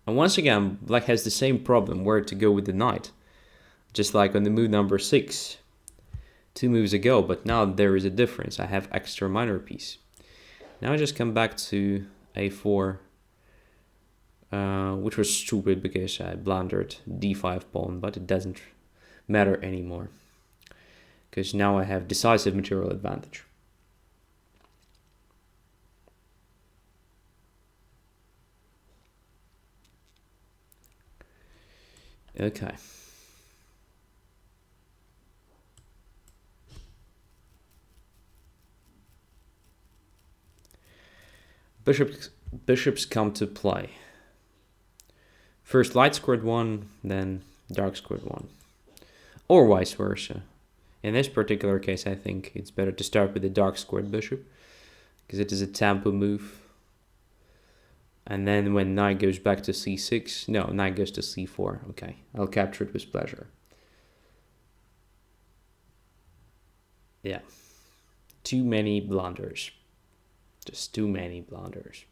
A: And once again, black has the same problem where to go with the knight, just like on the move number 6 2 moves ago, but now there is a difference. I have extra minor piece. Now I just come back to a4, which was stupid because I blundered d5 pawn, but it doesn't matter anymore because now I have decisive material advantage. Okay. Bishops come to play. First light squared 1, then dark squared 1. Or vice versa. In this particular case, I think it's better to start with the dark squared bishop, because it is a tempo move. And then when knight goes back to c6, no, knight goes to c4. Okay, I'll capture it with pleasure. Yeah, too many blunders. Just too many blunders.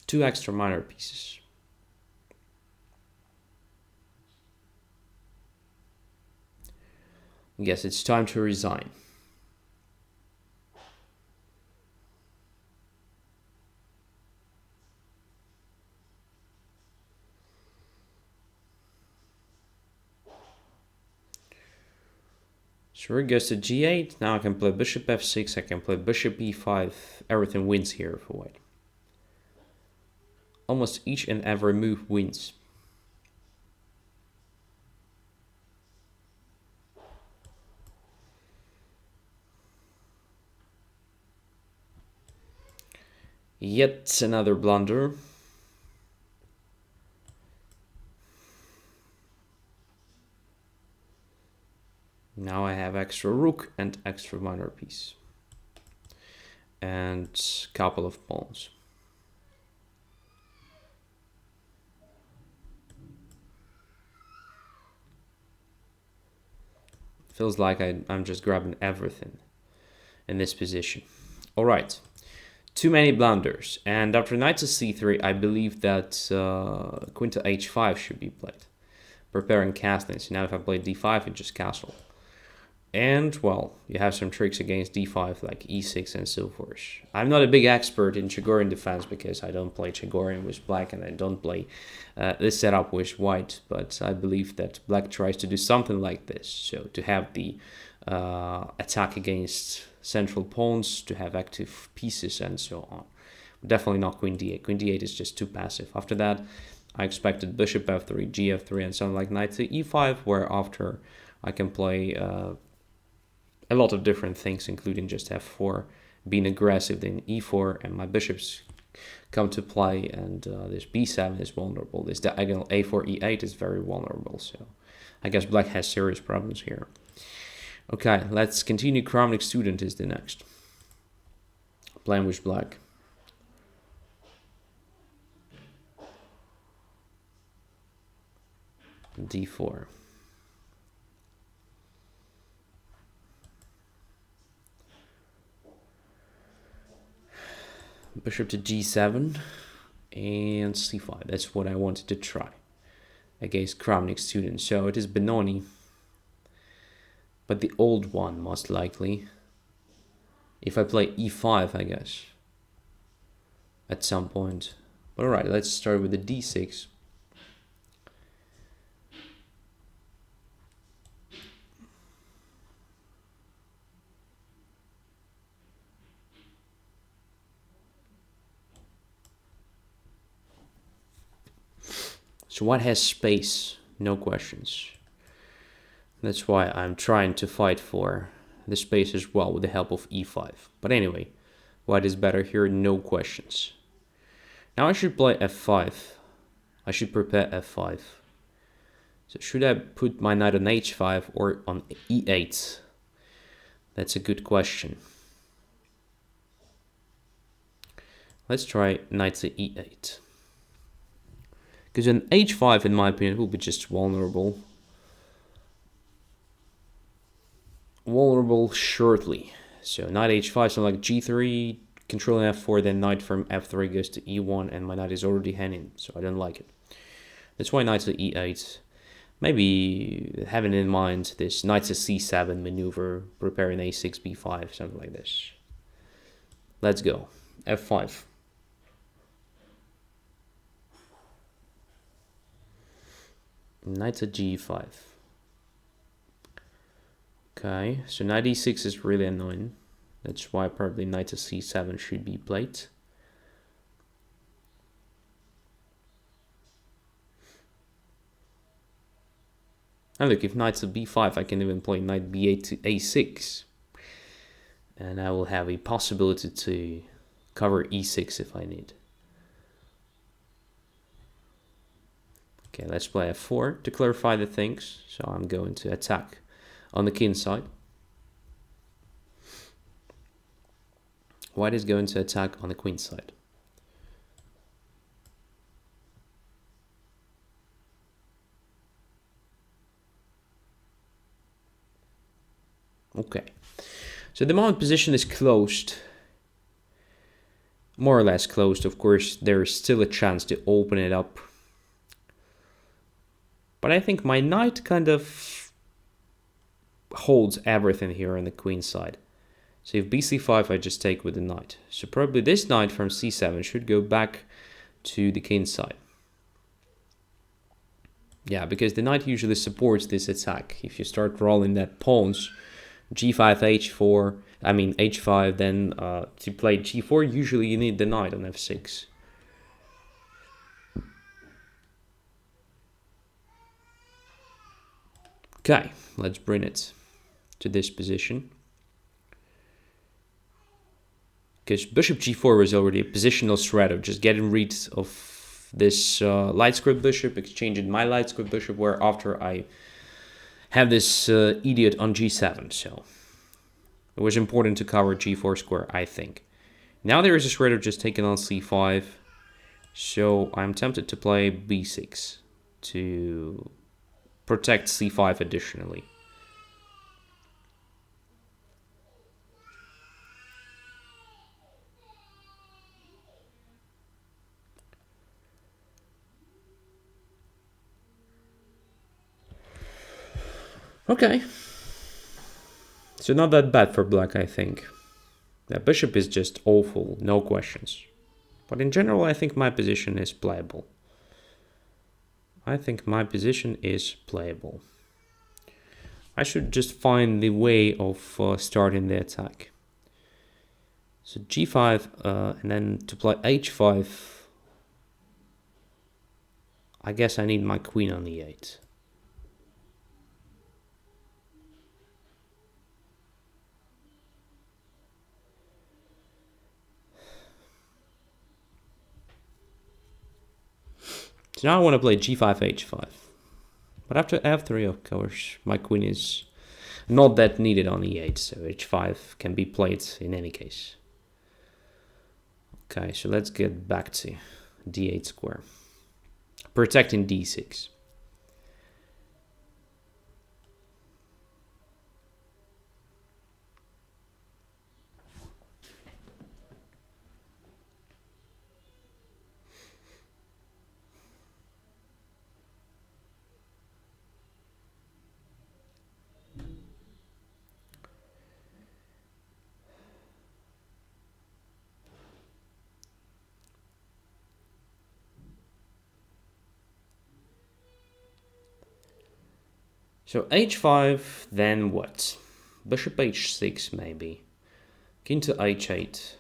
A: Two extra minor pieces. I guess it's time to resign. So it goes to g8. Now I can play bishop f6. I can play bishop e5. Everything wins here for white. Almost each and every move wins. Yet another blunder. Now I have extra rook and extra minor piece. And a couple of pawns. Feels like I'm just grabbing everything in this position. All right, too many blunders. And after knight to c3, I believe that queen to h5 should be played, preparing castling. So now if I play d5, it just castle. And, well, you have some tricks against d5, like e6 and so forth. I'm not a big expert in Chagorian defense because I don't play Chagorian with black and I don't play this setup with white. But I believe that black tries to do something like this. So to have the attack against central pawns, to have active pieces and so on. Definitely not queen d8. Queen d8 is just too passive. After that, I expected bishop f3, gf3, and something like knight to e5, where after I can play a lot of different things, including just f4, being aggressive, then e4, and my bishops come to play, and this b7 is vulnerable. This diagonal a4, e8 is very vulnerable, so I guess black has serious problems here. Okay, let's continue. Kramnik student is the next. Playing with black. d4. Bishop to g7 and c5. That's what I wanted to try against Kramnik student. So it is Benoni, but the old one most likely. If I play e5, I guess, at some point. But alright, let's start with the d6. So white has space, no questions. That's why I'm trying to fight for the space as well with the help of e5. But anyway, white is better here, no questions. Now I should play f5. I should prepare f5. So should I put my knight on h5 or on e8? That's a good question. Let's try knight to e8. Because an h5, in my opinion, will be just vulnerable. Vulnerable shortly. So knight h5, so like g3, controlling f4, then knight from f3 goes to e1, and my knight is already hanging, so I don't like it. That's why knight to e8. Maybe having in mind this knight to c7 maneuver, preparing a6, b5, something like this. Let's go. f5. Knight to g5. Okay, so knight e6 is really annoying. That's why probably knight to c7 should be played. And look, if knight to b5, I can even play knight b8 to a6. And I will have a possibility to cover e6 if I need. Okay, let's play f4 to clarify the things. So I'm going to attack on the king side. White is going to attack on the queen side. Okay, so the moment position is closed, more or less closed. Of course, there is still a chance to open it up. But I think my knight kind of holds everything here on the queen side. So if bc5, I just take with the knight. So probably this knight from c7 should go back to the king side. Yeah, because the knight usually supports this attack. If you start rolling that pawns, g5, h4, I mean h5, then to play g4, usually you need the knight on f6. Okay, let's bring it to this position. Because bishop g4 was already a positional threat of just getting rid of this light square bishop, exchanging my light square bishop, where after I have this idiot on g7, so it was important to cover g4 square, I think. Now there is a threat of just taking on c5, so I'm tempted to play b6 to protect c5 additionally. Okay, so not that bad for black, I think. The bishop is just awful, no questions. But in general, I think my position is playable. I think my position is playable. I should just find the way of starting the attack. So g5, and then to play h5, I guess I need my queen on e8. So now I want to play g5, h5. But after f3, of course, my queen is not that needed on e8, so h5 can be played in any case. Okay, so let's get back to d8 square. Protecting d6. So h5, then what? Bishop h6 maybe. King to h8.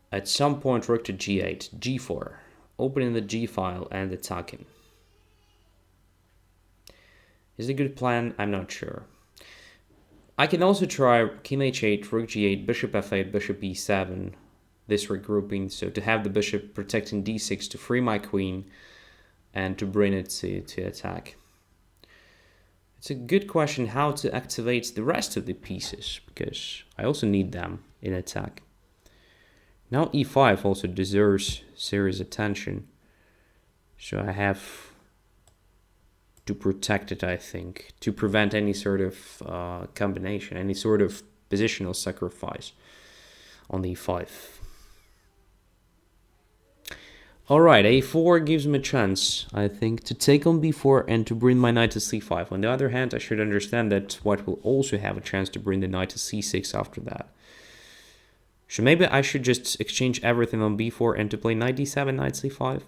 A: At some point rook to g8, g4. opening the G file and attacking. Is it a good plan? I'm not sure. I can also try King H8, Rook G8, Bishop F8, Bishop E7, this regrouping, so to have the bishop protecting D6 to free my queen and to bring it to attack. It's a good question how to activate the rest of the pieces, because I also need them in attack. Now E5 also deserves serious attention, so I have to protect it, I think, to prevent any sort of combination, any sort of positional sacrifice on the E5. Alright, A4 gives me a chance, I think, to take on B4 and to bring my knight to C5. On the other hand, I should understand that white will also have a chance to bring the knight to C6 after that. So maybe I should just exchange everything on B4 and to play knight D7, knight C5?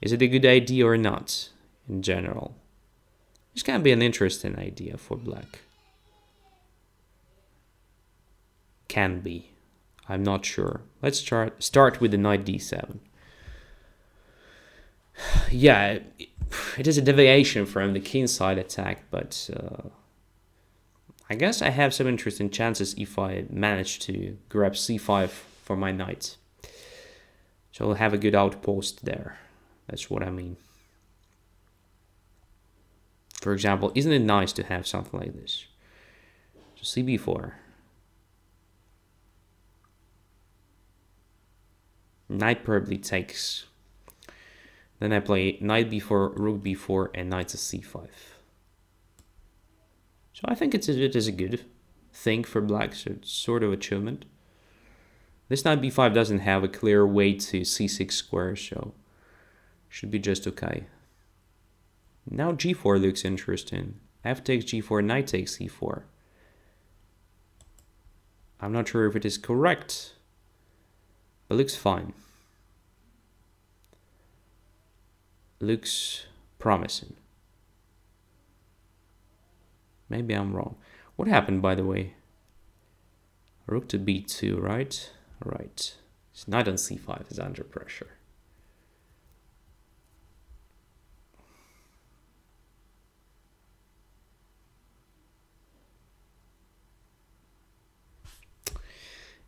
A: Is it a good idea or not, in general? This can be an interesting idea for black. Can be. I'm not sure. Let's start with the knight D7. Yeah, it is a deviation from the kingside attack, but I guess I have some interesting chances if I manage to grab C5 for my knight. So I'll have a good outpost there. That's what I mean. For example, isn't it nice to have something like this? So CB4. Knight probably takes. Then I play knight b4, rook b4, and knight to c5. So I think it is a good thing for black, so it's sort of achievement. This knight b5 doesn't have a clear way to c6 square, so should be just okay. Now g4 looks interesting. F takes g4, knight takes c4. I'm not sure if it is correct, but looks fine. Looks promising. Maybe I'm wrong. What happened, by the way? Rook to b2, right? Right. It's knight on c5 is under pressure.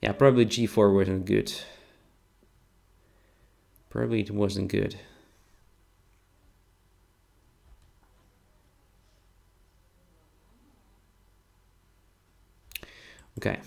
A: Yeah, probably g4 wasn't good. Probably it wasn't good. Okay.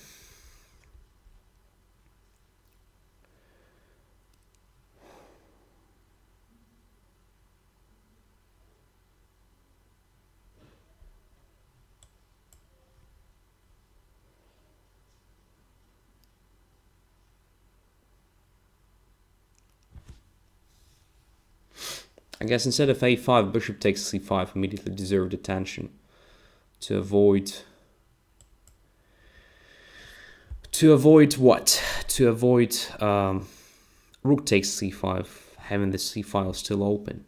A: I guess instead of a5, bishop takes c5 immediately deserved attention to avoid what? To avoid rook takes c5, having the c file still open.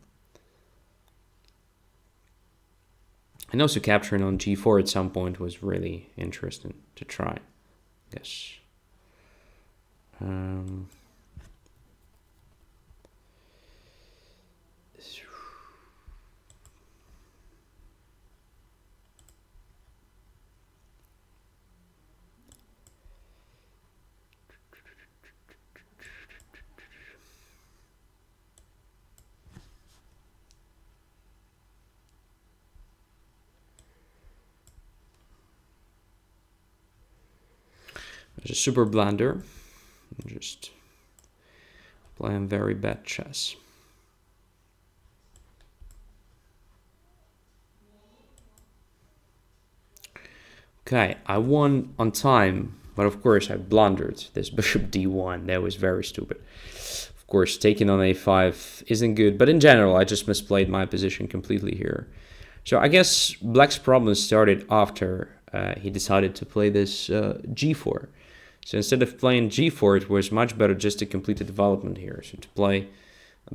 A: And also capturing on g4 at some point was really interesting to try, I guess. There's a super blunder. I'm just playing very bad chess. Okay, I won on time, but of course I blundered this bishop d1. That was very stupid. Of course, taking on a5 isn't good, but in general, I just misplayed my position completely here. So I guess black's problem started after he decided to play this g4. So instead of playing g4, it was much better just to complete the development here. So to play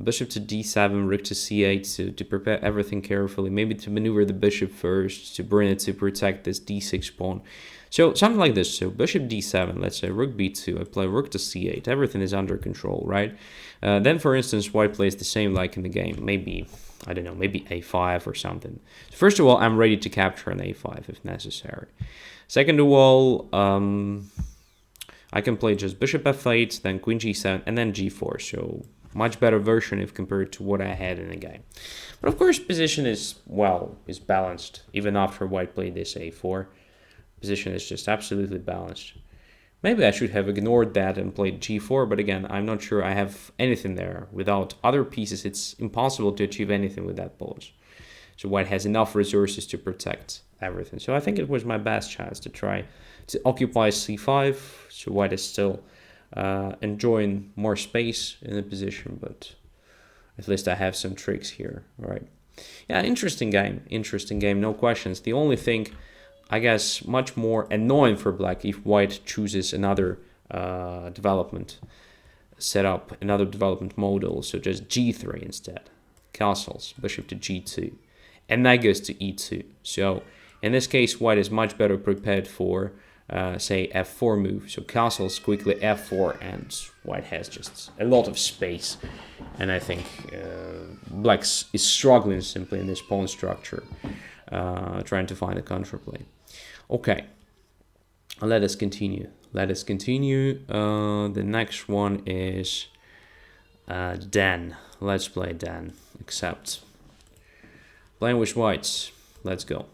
A: Bishop to d7, rook to c8, to prepare everything carefully. Maybe to maneuver the bishop first, to bring it to protect this d6 pawn. So something like this. So bishop d7, let's say rook b2, I play rook to c8. Everything is under control, right? Then, for instance, white plays the same like in the game. Maybe, I don't know, maybe a5 or something. First of all, I'm ready to capture an a5 if necessary. Second of all, I can play just bishop f8, then queen g7, and then g4. So much better version if compared to what I had in the game. But of course, position is balanced. Even after white played this a4, position is just absolutely balanced. Maybe I should have ignored that and played g4, but again, I'm not sure I have anything there. Without other pieces, it's impossible to achieve anything with that pose. So white has enough resources to protect everything. So I think it was my best chance to try to occupy c5. So white is still enjoying more space in the position, but at least I have some tricks here, right? Yeah, interesting game, no questions. The only thing, I guess, much more annoying for black if white chooses another development setup, another development model, so just g3 instead, castles, bishop to g2, and that goes to e2. So in this case, white is much better prepared for say f4 move, so castles quickly f4, and white has just a lot of space, and I think black is struggling simply in this pawn structure, trying to find a counterplay. Okay, let us continue. The next one is Dan. Let's play Dan. Accept. Playing with whites. Let's go.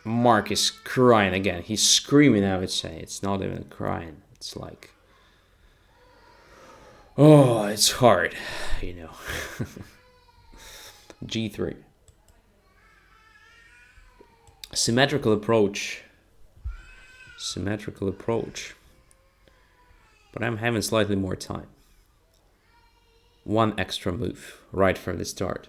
A: Mark is crying again. He's screaming, I would say. It's not even crying. It's like, oh, it's hard, you know. G3. Symmetrical approach. But I'm having slightly more time. One extra move right from the start.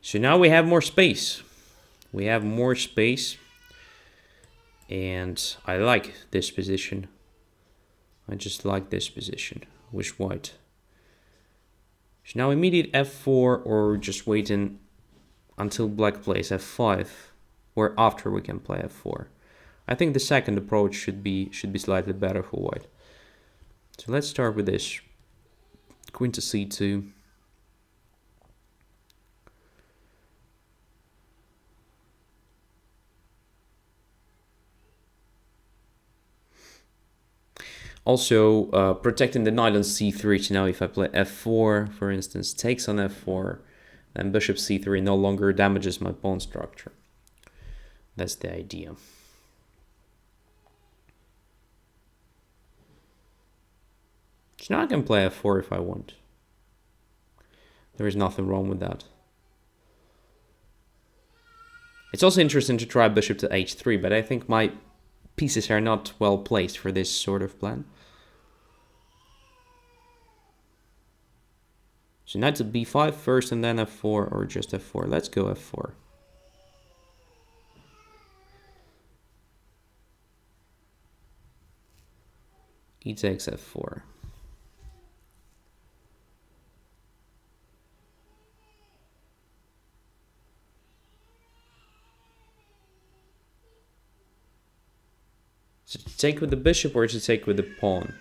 A: So now we have more space. And I like this position. I just like this position with white. So now immediate f4, or just waiting until black plays f5, where after we can play f4. I think the second approach should be slightly better for white. So let's start with this. Queen to c2. Also, protecting the knight on c3. So now if I play f4, for instance, takes on f4, then bishop c3 no longer damages my pawn structure. That's the idea. So now I can play f4 if I want. There is nothing wrong with that. It's also interesting to try bishop to h3, but I think my pieces are not well placed for this sort of plan. So knight to b5 first and then f4, or just f4. Let's go f4. E takes f4. So to take with the bishop or to take with the pawn?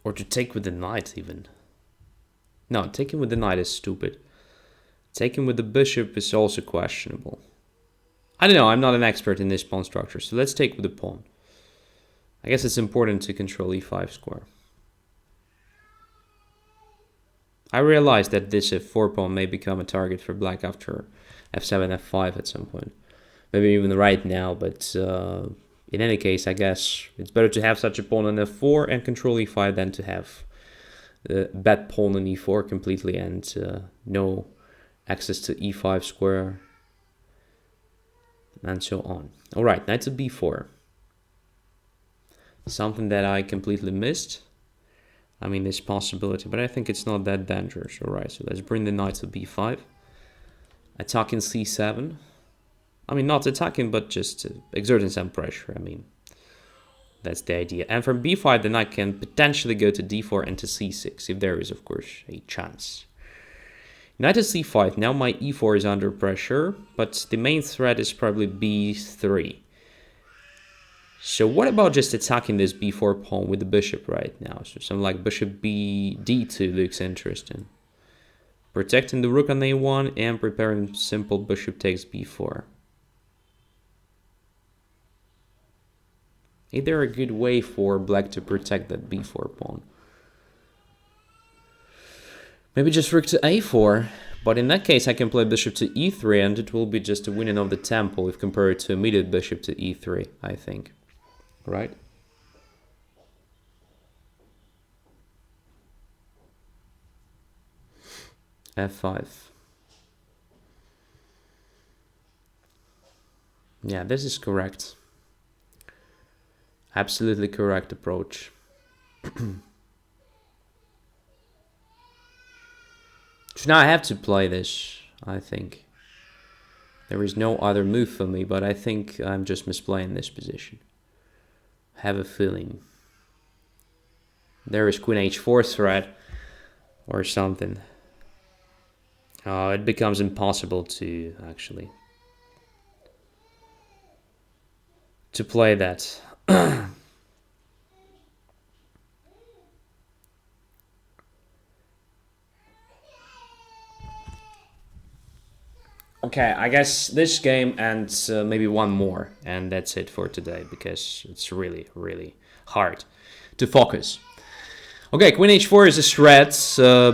A: Or to take with the knight even. No, taking with the knight is stupid. Taking with the bishop is also questionable. I don't know, I'm not an expert in this pawn structure, so let's take with the pawn. I guess it's important to control e5 square. I realize that this f4 pawn may become a target for black after f7, f5 at some point. Maybe even right now, but yeah, in any case, I guess it's better to have such a pawn on f4 and control e5 than to have the bad pawn on e4 completely and no access to e5 square and so on. All right, knight to b4. Something that I completely missed. I mean, this possibility, but I think it's not that dangerous. All right, so let's bring the knight to b5. Attacking c7. I mean, not attacking, but just exerting some pressure. I mean, that's the idea. And from b5, the knight can potentially go to d4 and to c6, if there is, of course, a chance. Knight to c5. Now my e4 is under pressure, but the main threat is probably b3. So what about just attacking this b4 pawn with the bishop right now? So something like bishop d2 looks interesting. Protecting the rook on a1 and preparing simple bishop takes b4. Is there a good way for black to protect that b4 pawn? Maybe just rook to a4, but in that case I can play bishop to e3 and it will be just a winning of the tempo if compared to immediate bishop to e3, I think. Right? f5. Yeah, this is correct. Absolutely correct approach. So now I have to play this, I think. There is no other move for me, but I think I'm just misplaying this position. Have a feeling. There is queen h4 threat or something. Oh, it becomes impossible to actually to play that. Okay, I guess this game and maybe one more, and that's it for today, because it's really, really hard to focus. Okay, queen h4 is a threat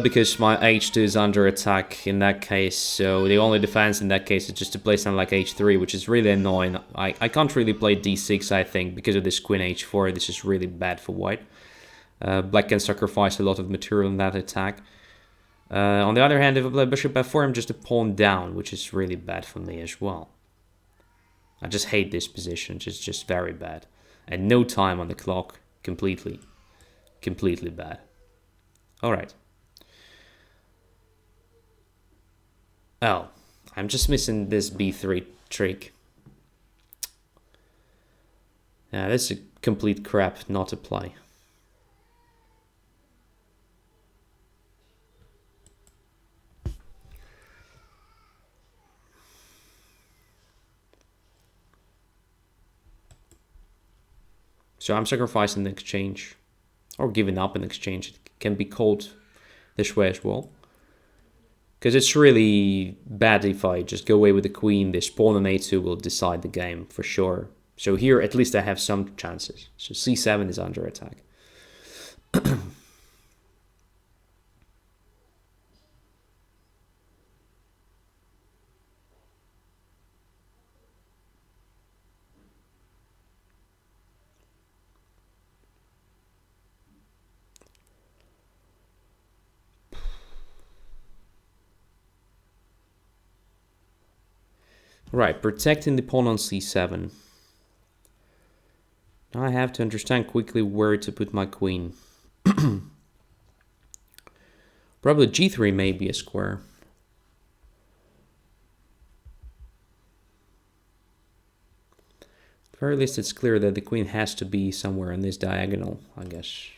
A: because my h2 is under attack in that case, so the only defense in that case is just to play something like h3, which is really annoying. I can't really play d6, I think, because of this queen h4. This is really bad for white. Black can sacrifice a lot of material in that attack. On the other hand, if I play bishop f4, I'm just a pawn down, which is really bad for me as well. I just hate this position. It's just very bad. And no time on the clock. Completely bad. All right. Oh, I'm just missing this b3 trick. Yeah, that's a complete crap not to play. So I'm sacrificing the exchange, or giving up an exchange. It can be called this way as well. Because it's really bad if I just go away with the queen. This pawn on a2 will decide the game for sure. So here at least I have some chances. So c7 is under attack. Right, protecting the pawn on c7. Now I have to understand quickly where to put my queen. Probably g3 may be a square. At the very least, it's clear that the queen has to be somewhere in this diagonal, I guess.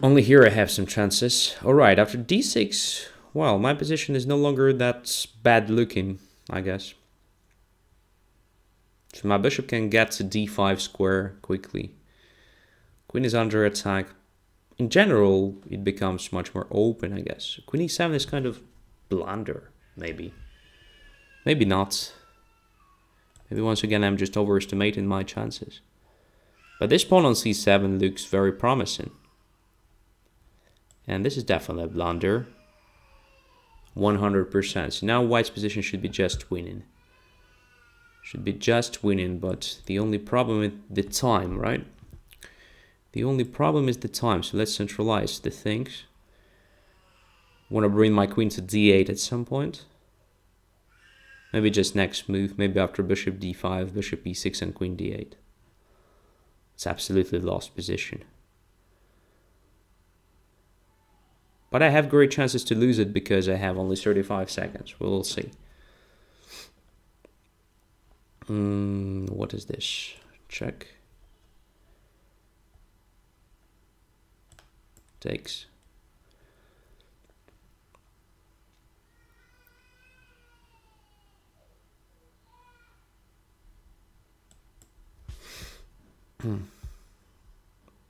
A: Only here I have some chances. Alright, after d6, well, my position is no longer that bad looking, I guess. So my bishop can get to d5 square quickly. Queen is under attack. In general, it becomes much more open, I guess. Queen e7 is kind of blunder, maybe. Maybe not. Maybe once again I'm just overestimating my chances. But this pawn on c7 looks very promising. And this is definitely a blunder. 100%. So now white's position should be just winning. Should be just winning, but the only problem is the time, right? The only problem is the time, so let's centralize the things. Want to bring my queen to d8 at some point. Maybe just next move, maybe after bishop d5, bishop e6 and queen d8. It's absolutely lost position. But I have great chances to lose it because I have only 35 seconds. We'll see. What is this? Check. Takes.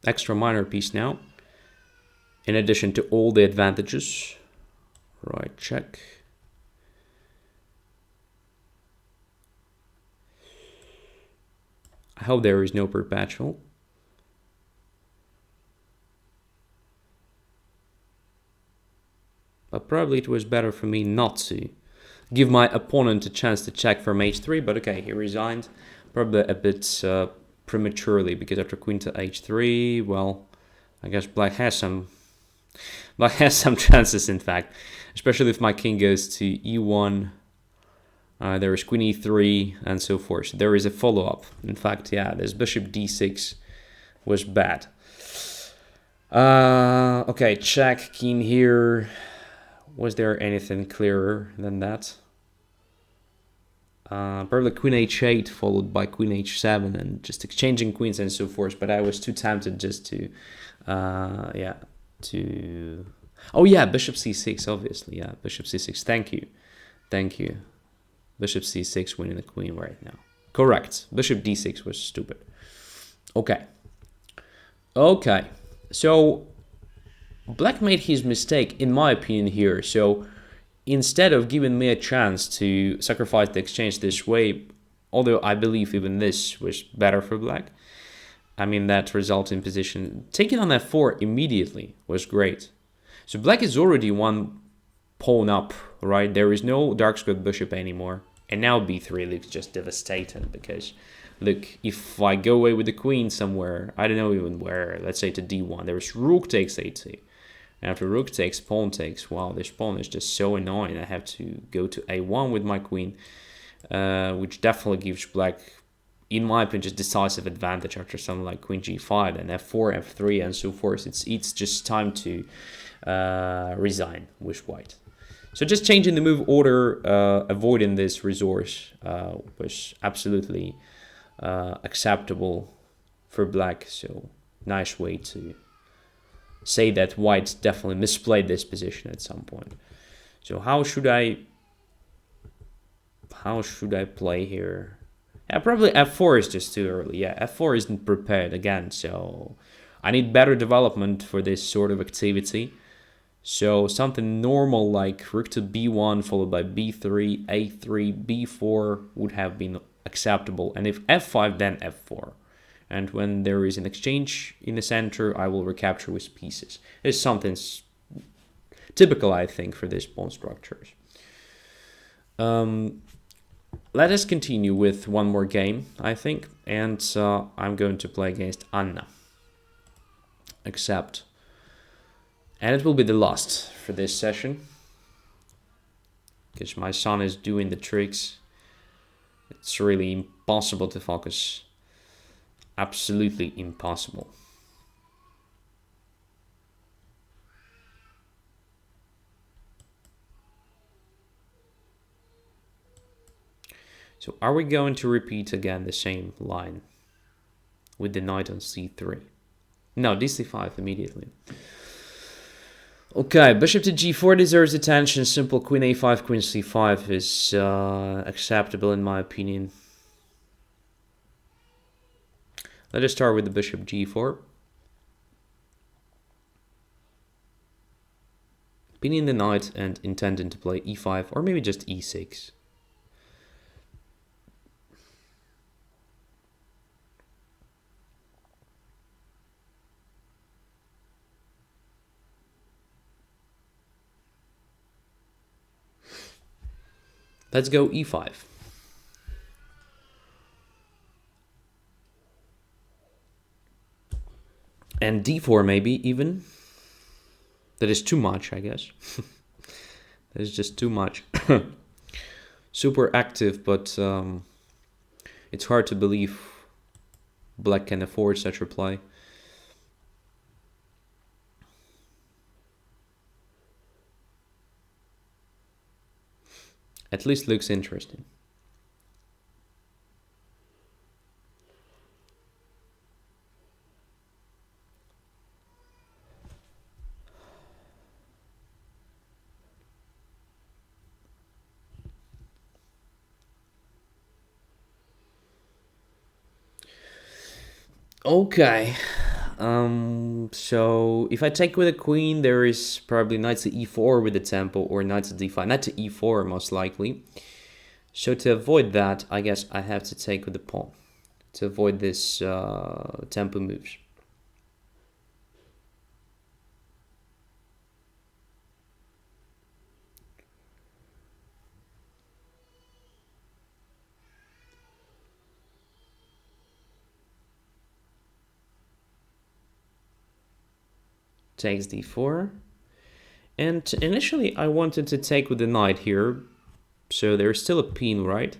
A: Extra minor piece now. In addition to all the advantages. Right, check. I hope there is no perpetual. But probably it was better for me not to give my opponent a chance to check from h3. But okay, he resigned. Probably a bit prematurely, because after queen to h3, well, I guess black has some chances, in fact, especially if my king goes to e1. There is queen e3 and so forth. So there is a follow-up. In fact, yeah, this bishop d6 was bad. Okay, check, king here. Was there anything clearer than that? Probably queen h8 followed by queen h7 and just exchanging queens and so forth. But I was too tempted just to, oh yeah, bishop c6, obviously. Yeah, bishop c6. Thank you. Bishop c6 winning the queen right now. Correct. Bishop d6 was stupid. Okay. So black made his mistake, in my opinion, here. So instead of giving me a chance to sacrifice the exchange this way, although I believe even this was better for black, I mean, that resulting position, taking on f4 immediately was great. So black is already one pawn up, right? There is no dark squared bishop anymore. And now b3 looks just devastating because, look, if I go away with the queen somewhere, I don't know even where, let's say to d1, there's rook takes a2. After rook takes, pawn takes. Wow, this pawn is just so annoying. I have to go to a1 with my queen, which definitely gives black, in my opinion, just decisive advantage after something like queen g5 and f4, f3, and so forth. It's just time to resign with white. So just changing the move order, avoiding this resource was absolutely acceptable for black. So nice way to say that white definitely misplayed this position at some point. So how should I play here? Yeah, probably f4 is just too early. Yeah, f4 isn't prepared again, so I need better development for this sort of activity. So something normal like rook to b1 followed by b3, a3, b4 would have been acceptable. And if f5, then f4. And when there is an exchange in the center, I will recapture with pieces. It's something typical, I think, for these pawn structures. Let us continue with one more game, I think. And I'm going to play against Anna. Accept. And it will be the last for this session, because my son is doing the tricks. It's really impossible to focus. Absolutely impossible. So are we going to repeat again the same line with the knight on c3? No, d5 immediately. Okay, bishop to g4 deserves attention. Simple queen a5, queen c5 is acceptable in my opinion. Let us start with the bishop g4. Pinning the knight and intending to play e5 or maybe just e6. Let's go e5. And d4 maybe even. That is too much, I guess. That is just too much. Super active, but it's hard to believe black can afford such a play. At least looks interesting. Okay. So if I take with a queen, there is probably knight to e4 with the tempo, or knight to d5. Knight to e4 most likely. So to avoid that, I guess I have to take with the pawn to avoid this tempo moves. Takes d4. And initially I wanted to take with the knight here. So there's still a pin, right?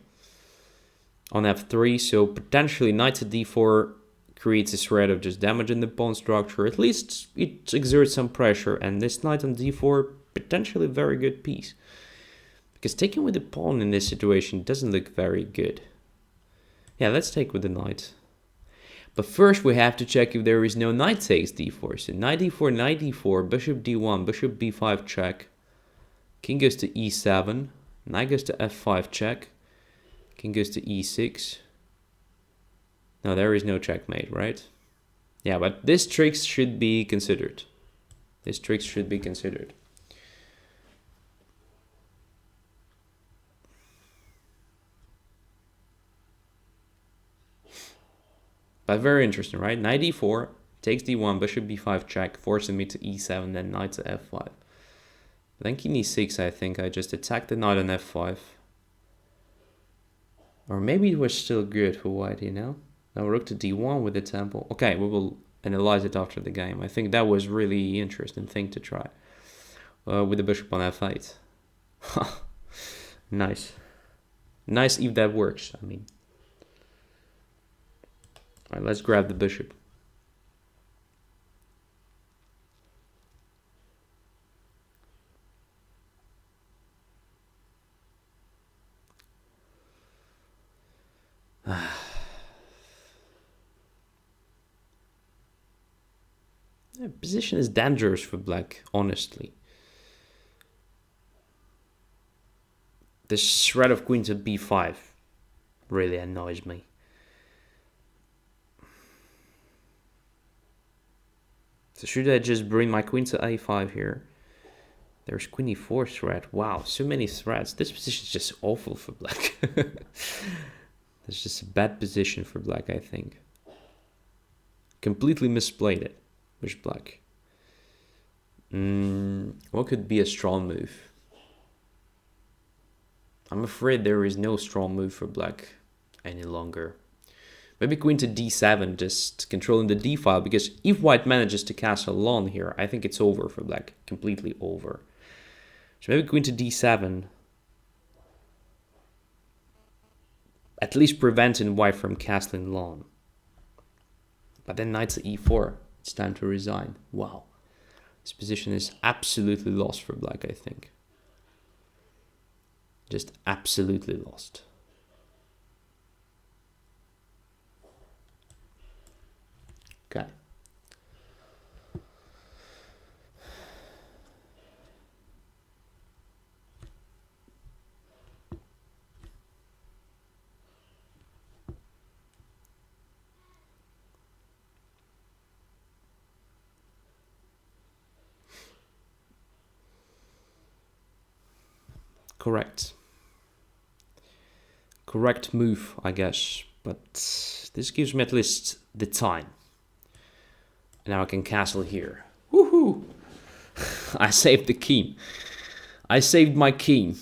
A: On f3, so potentially knight to d4 creates a threat of just damaging the pawn structure. At least it exerts some pressure, and this knight on d4, potentially a very good piece. Because taking with the pawn in this situation doesn't look very good. Yeah, let's take with the knight. But first we have to check if there is no knight takes d4. So knight d4, bishop d1, bishop b5 check. King goes to e7, knight goes to f5 check. King goes to e6. No, there is no checkmate, right? Yeah, but this trick should be considered. This trick should be considered. But very interesting, right? Knight d4, takes d1, bishop b5 check, forcing me to e7, then knight to f5. Then king e6, I think I just attacked the knight on f5. Or maybe it was still good for white, you know? Now rook to d1 with the tempo. Okay, we will analyze it after the game. I think that was really interesting thing to try. With the bishop on f8. Nice. Nice if that works, I mean. Alright, let's grab the bishop. The position is dangerous for black, honestly. This threat of queen to b5 really annoys me. So should I just bring my queen to a5 here? There's queen e4 threat. Wow, so many threats. This position is just awful for black. It's just a bad position for black, I think. Completely misplayed it, with black. What could be a strong move? I'm afraid there is no strong move for black any longer. Maybe queen to d7, just controlling the d file, because if white manages to castle alone here, I think it's over for black, completely over. So maybe queen to d7, at least preventing white from castling long. But then knight to e4, it's time to resign. Wow, this position is absolutely lost for black, I think. Just absolutely lost. Okay. Correct. Correct move, I guess. But this gives me at least the time. And now I can castle here. Woohoo! I saved the king. I saved my king.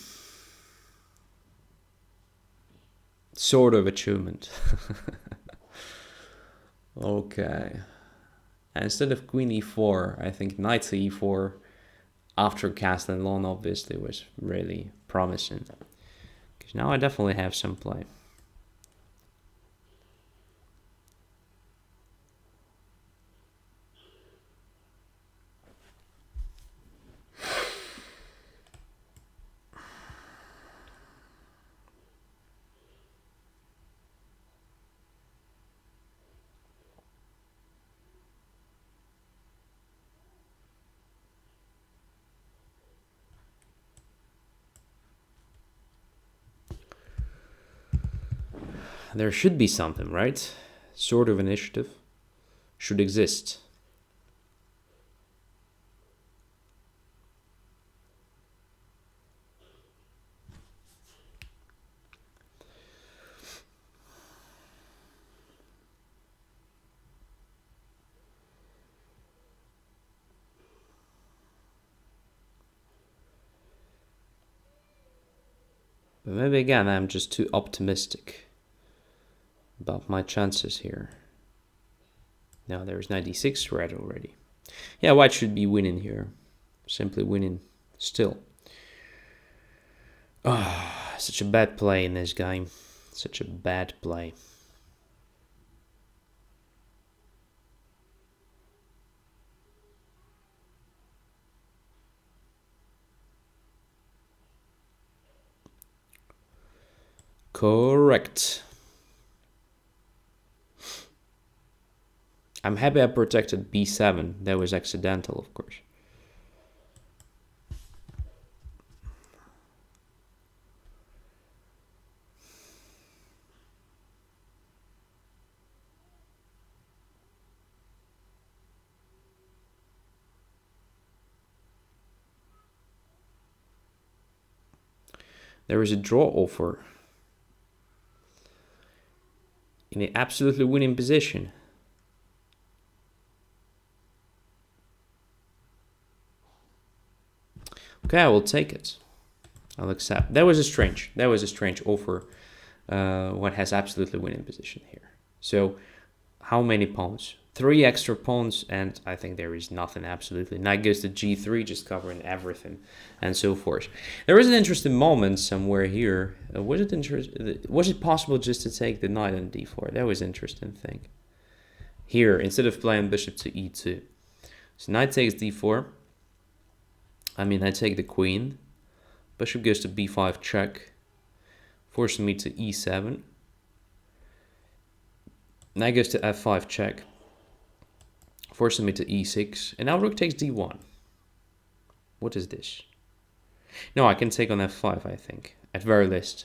A: Sort of achievement. Okay. And instead of queen e4, I think knight to e4 after castling long obviously was really promising. Because now I definitely have some play. There should be something, right? Sort of initiative should exist. But maybe again, I'm just too optimistic about my chances here. Now there's knight d6 red already. Yeah, white should be winning here. Simply winning still. Ah, such a bad play in this game. Such a bad play. Correct. I'm happy I protected b7. That was accidental, of course. There is a draw offer in an absolutely winning position. Okay, I will take it. I'll accept. That was a strange offer. What has absolutely winning position here. So, how many pawns? 3 extra pawns, and I think there is nothing absolutely. Knight goes to g3, just covering everything, and so forth. There is an interesting moment somewhere here. Was it possible just to take the knight on d4? That was an interesting thing. Here, instead of playing bishop to e2. So knight takes d4. I take the queen. Bishop goes to b5 check, forcing me to e7. Knight goes to f5 check, forcing me to e6. And now rook takes d1. What is this? No, I can take on f5, I think, at very least.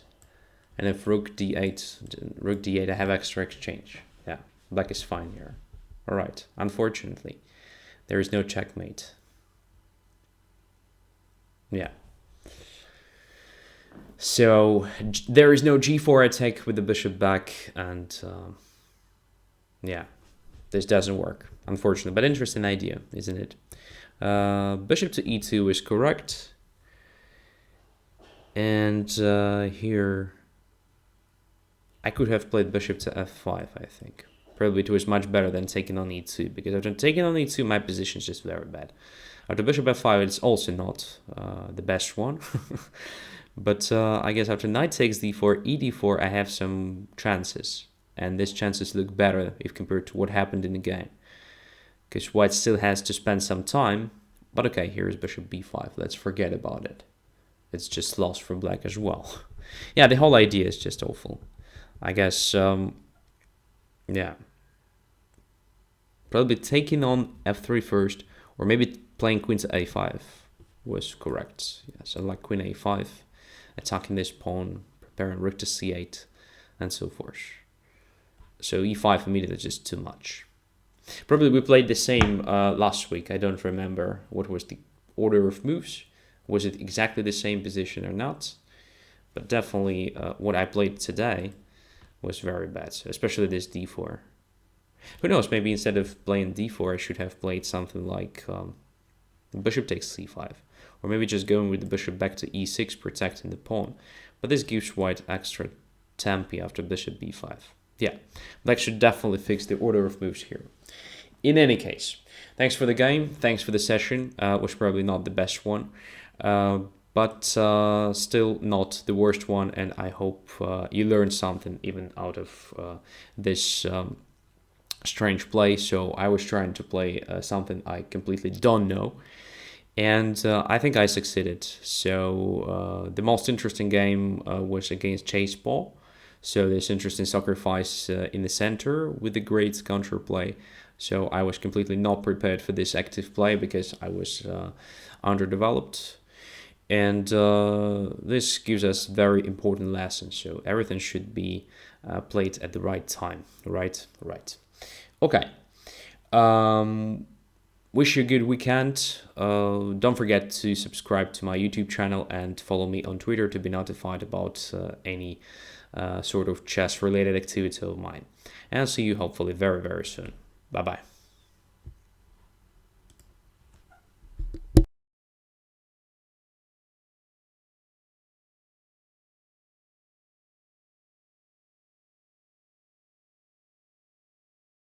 A: And if rook d8, I have extra exchange. Yeah, black is fine here. All right, unfortunately, there is no checkmate. Yeah. So there is no g4 attack with the bishop back, and yeah, this doesn't work, unfortunately. But interesting idea, isn't it? Bishop to e2 is correct. And here, I could have played bishop to f5, I think. Probably it was much better than taking on e2, because after taking on e2, my position is just very bad. After bishop f5, it's also not the best one. But I guess after knight takes d4, e d4, I have some chances. And these chances look better if compared to what happened in the game. Because white still has to spend some time. But okay, here's bishop b5. Let's forget about it. It's just lost for black as well. Yeah, the whole idea is just awful. I guess, yeah. Probably taking on f3 first, or maybe playing queen to a5 was correct. Yeah, so like queen a5, attacking this pawn, preparing rook to c8, and so forth. So e5 immediately is just too much. Probably we played the same last week. I don't remember what was the order of moves. Was it exactly the same position or not? But definitely what I played today was very bad, especially this d4. Who knows, maybe instead of playing d4, I should have played something like bishop takes c5. Or maybe just going with the bishop back to e6, protecting the pawn. But this gives white extra tempi after bishop b5. Yeah, black should definitely fix the order of moves here. In any case, thanks for the game. Thanks for the session. Was probably not the best one, but still not the worst one. And I hope you learned something even out of this strange play. So I was trying to play something I completely don't know, and I think I succeeded. So the most interesting game was against Chase Ball. So this interesting sacrifice in the center with the great counterplay. So I was completely not prepared for this active play because I was underdeveloped. And this gives us very important lessons. So everything should be played at the right time. Right. Okay. Wish you a good weekend. Don't forget to subscribe to my YouTube channel and follow me on Twitter to be notified about any sort of chess related activity of mine. And I'll see you hopefully very, very soon. Bye bye.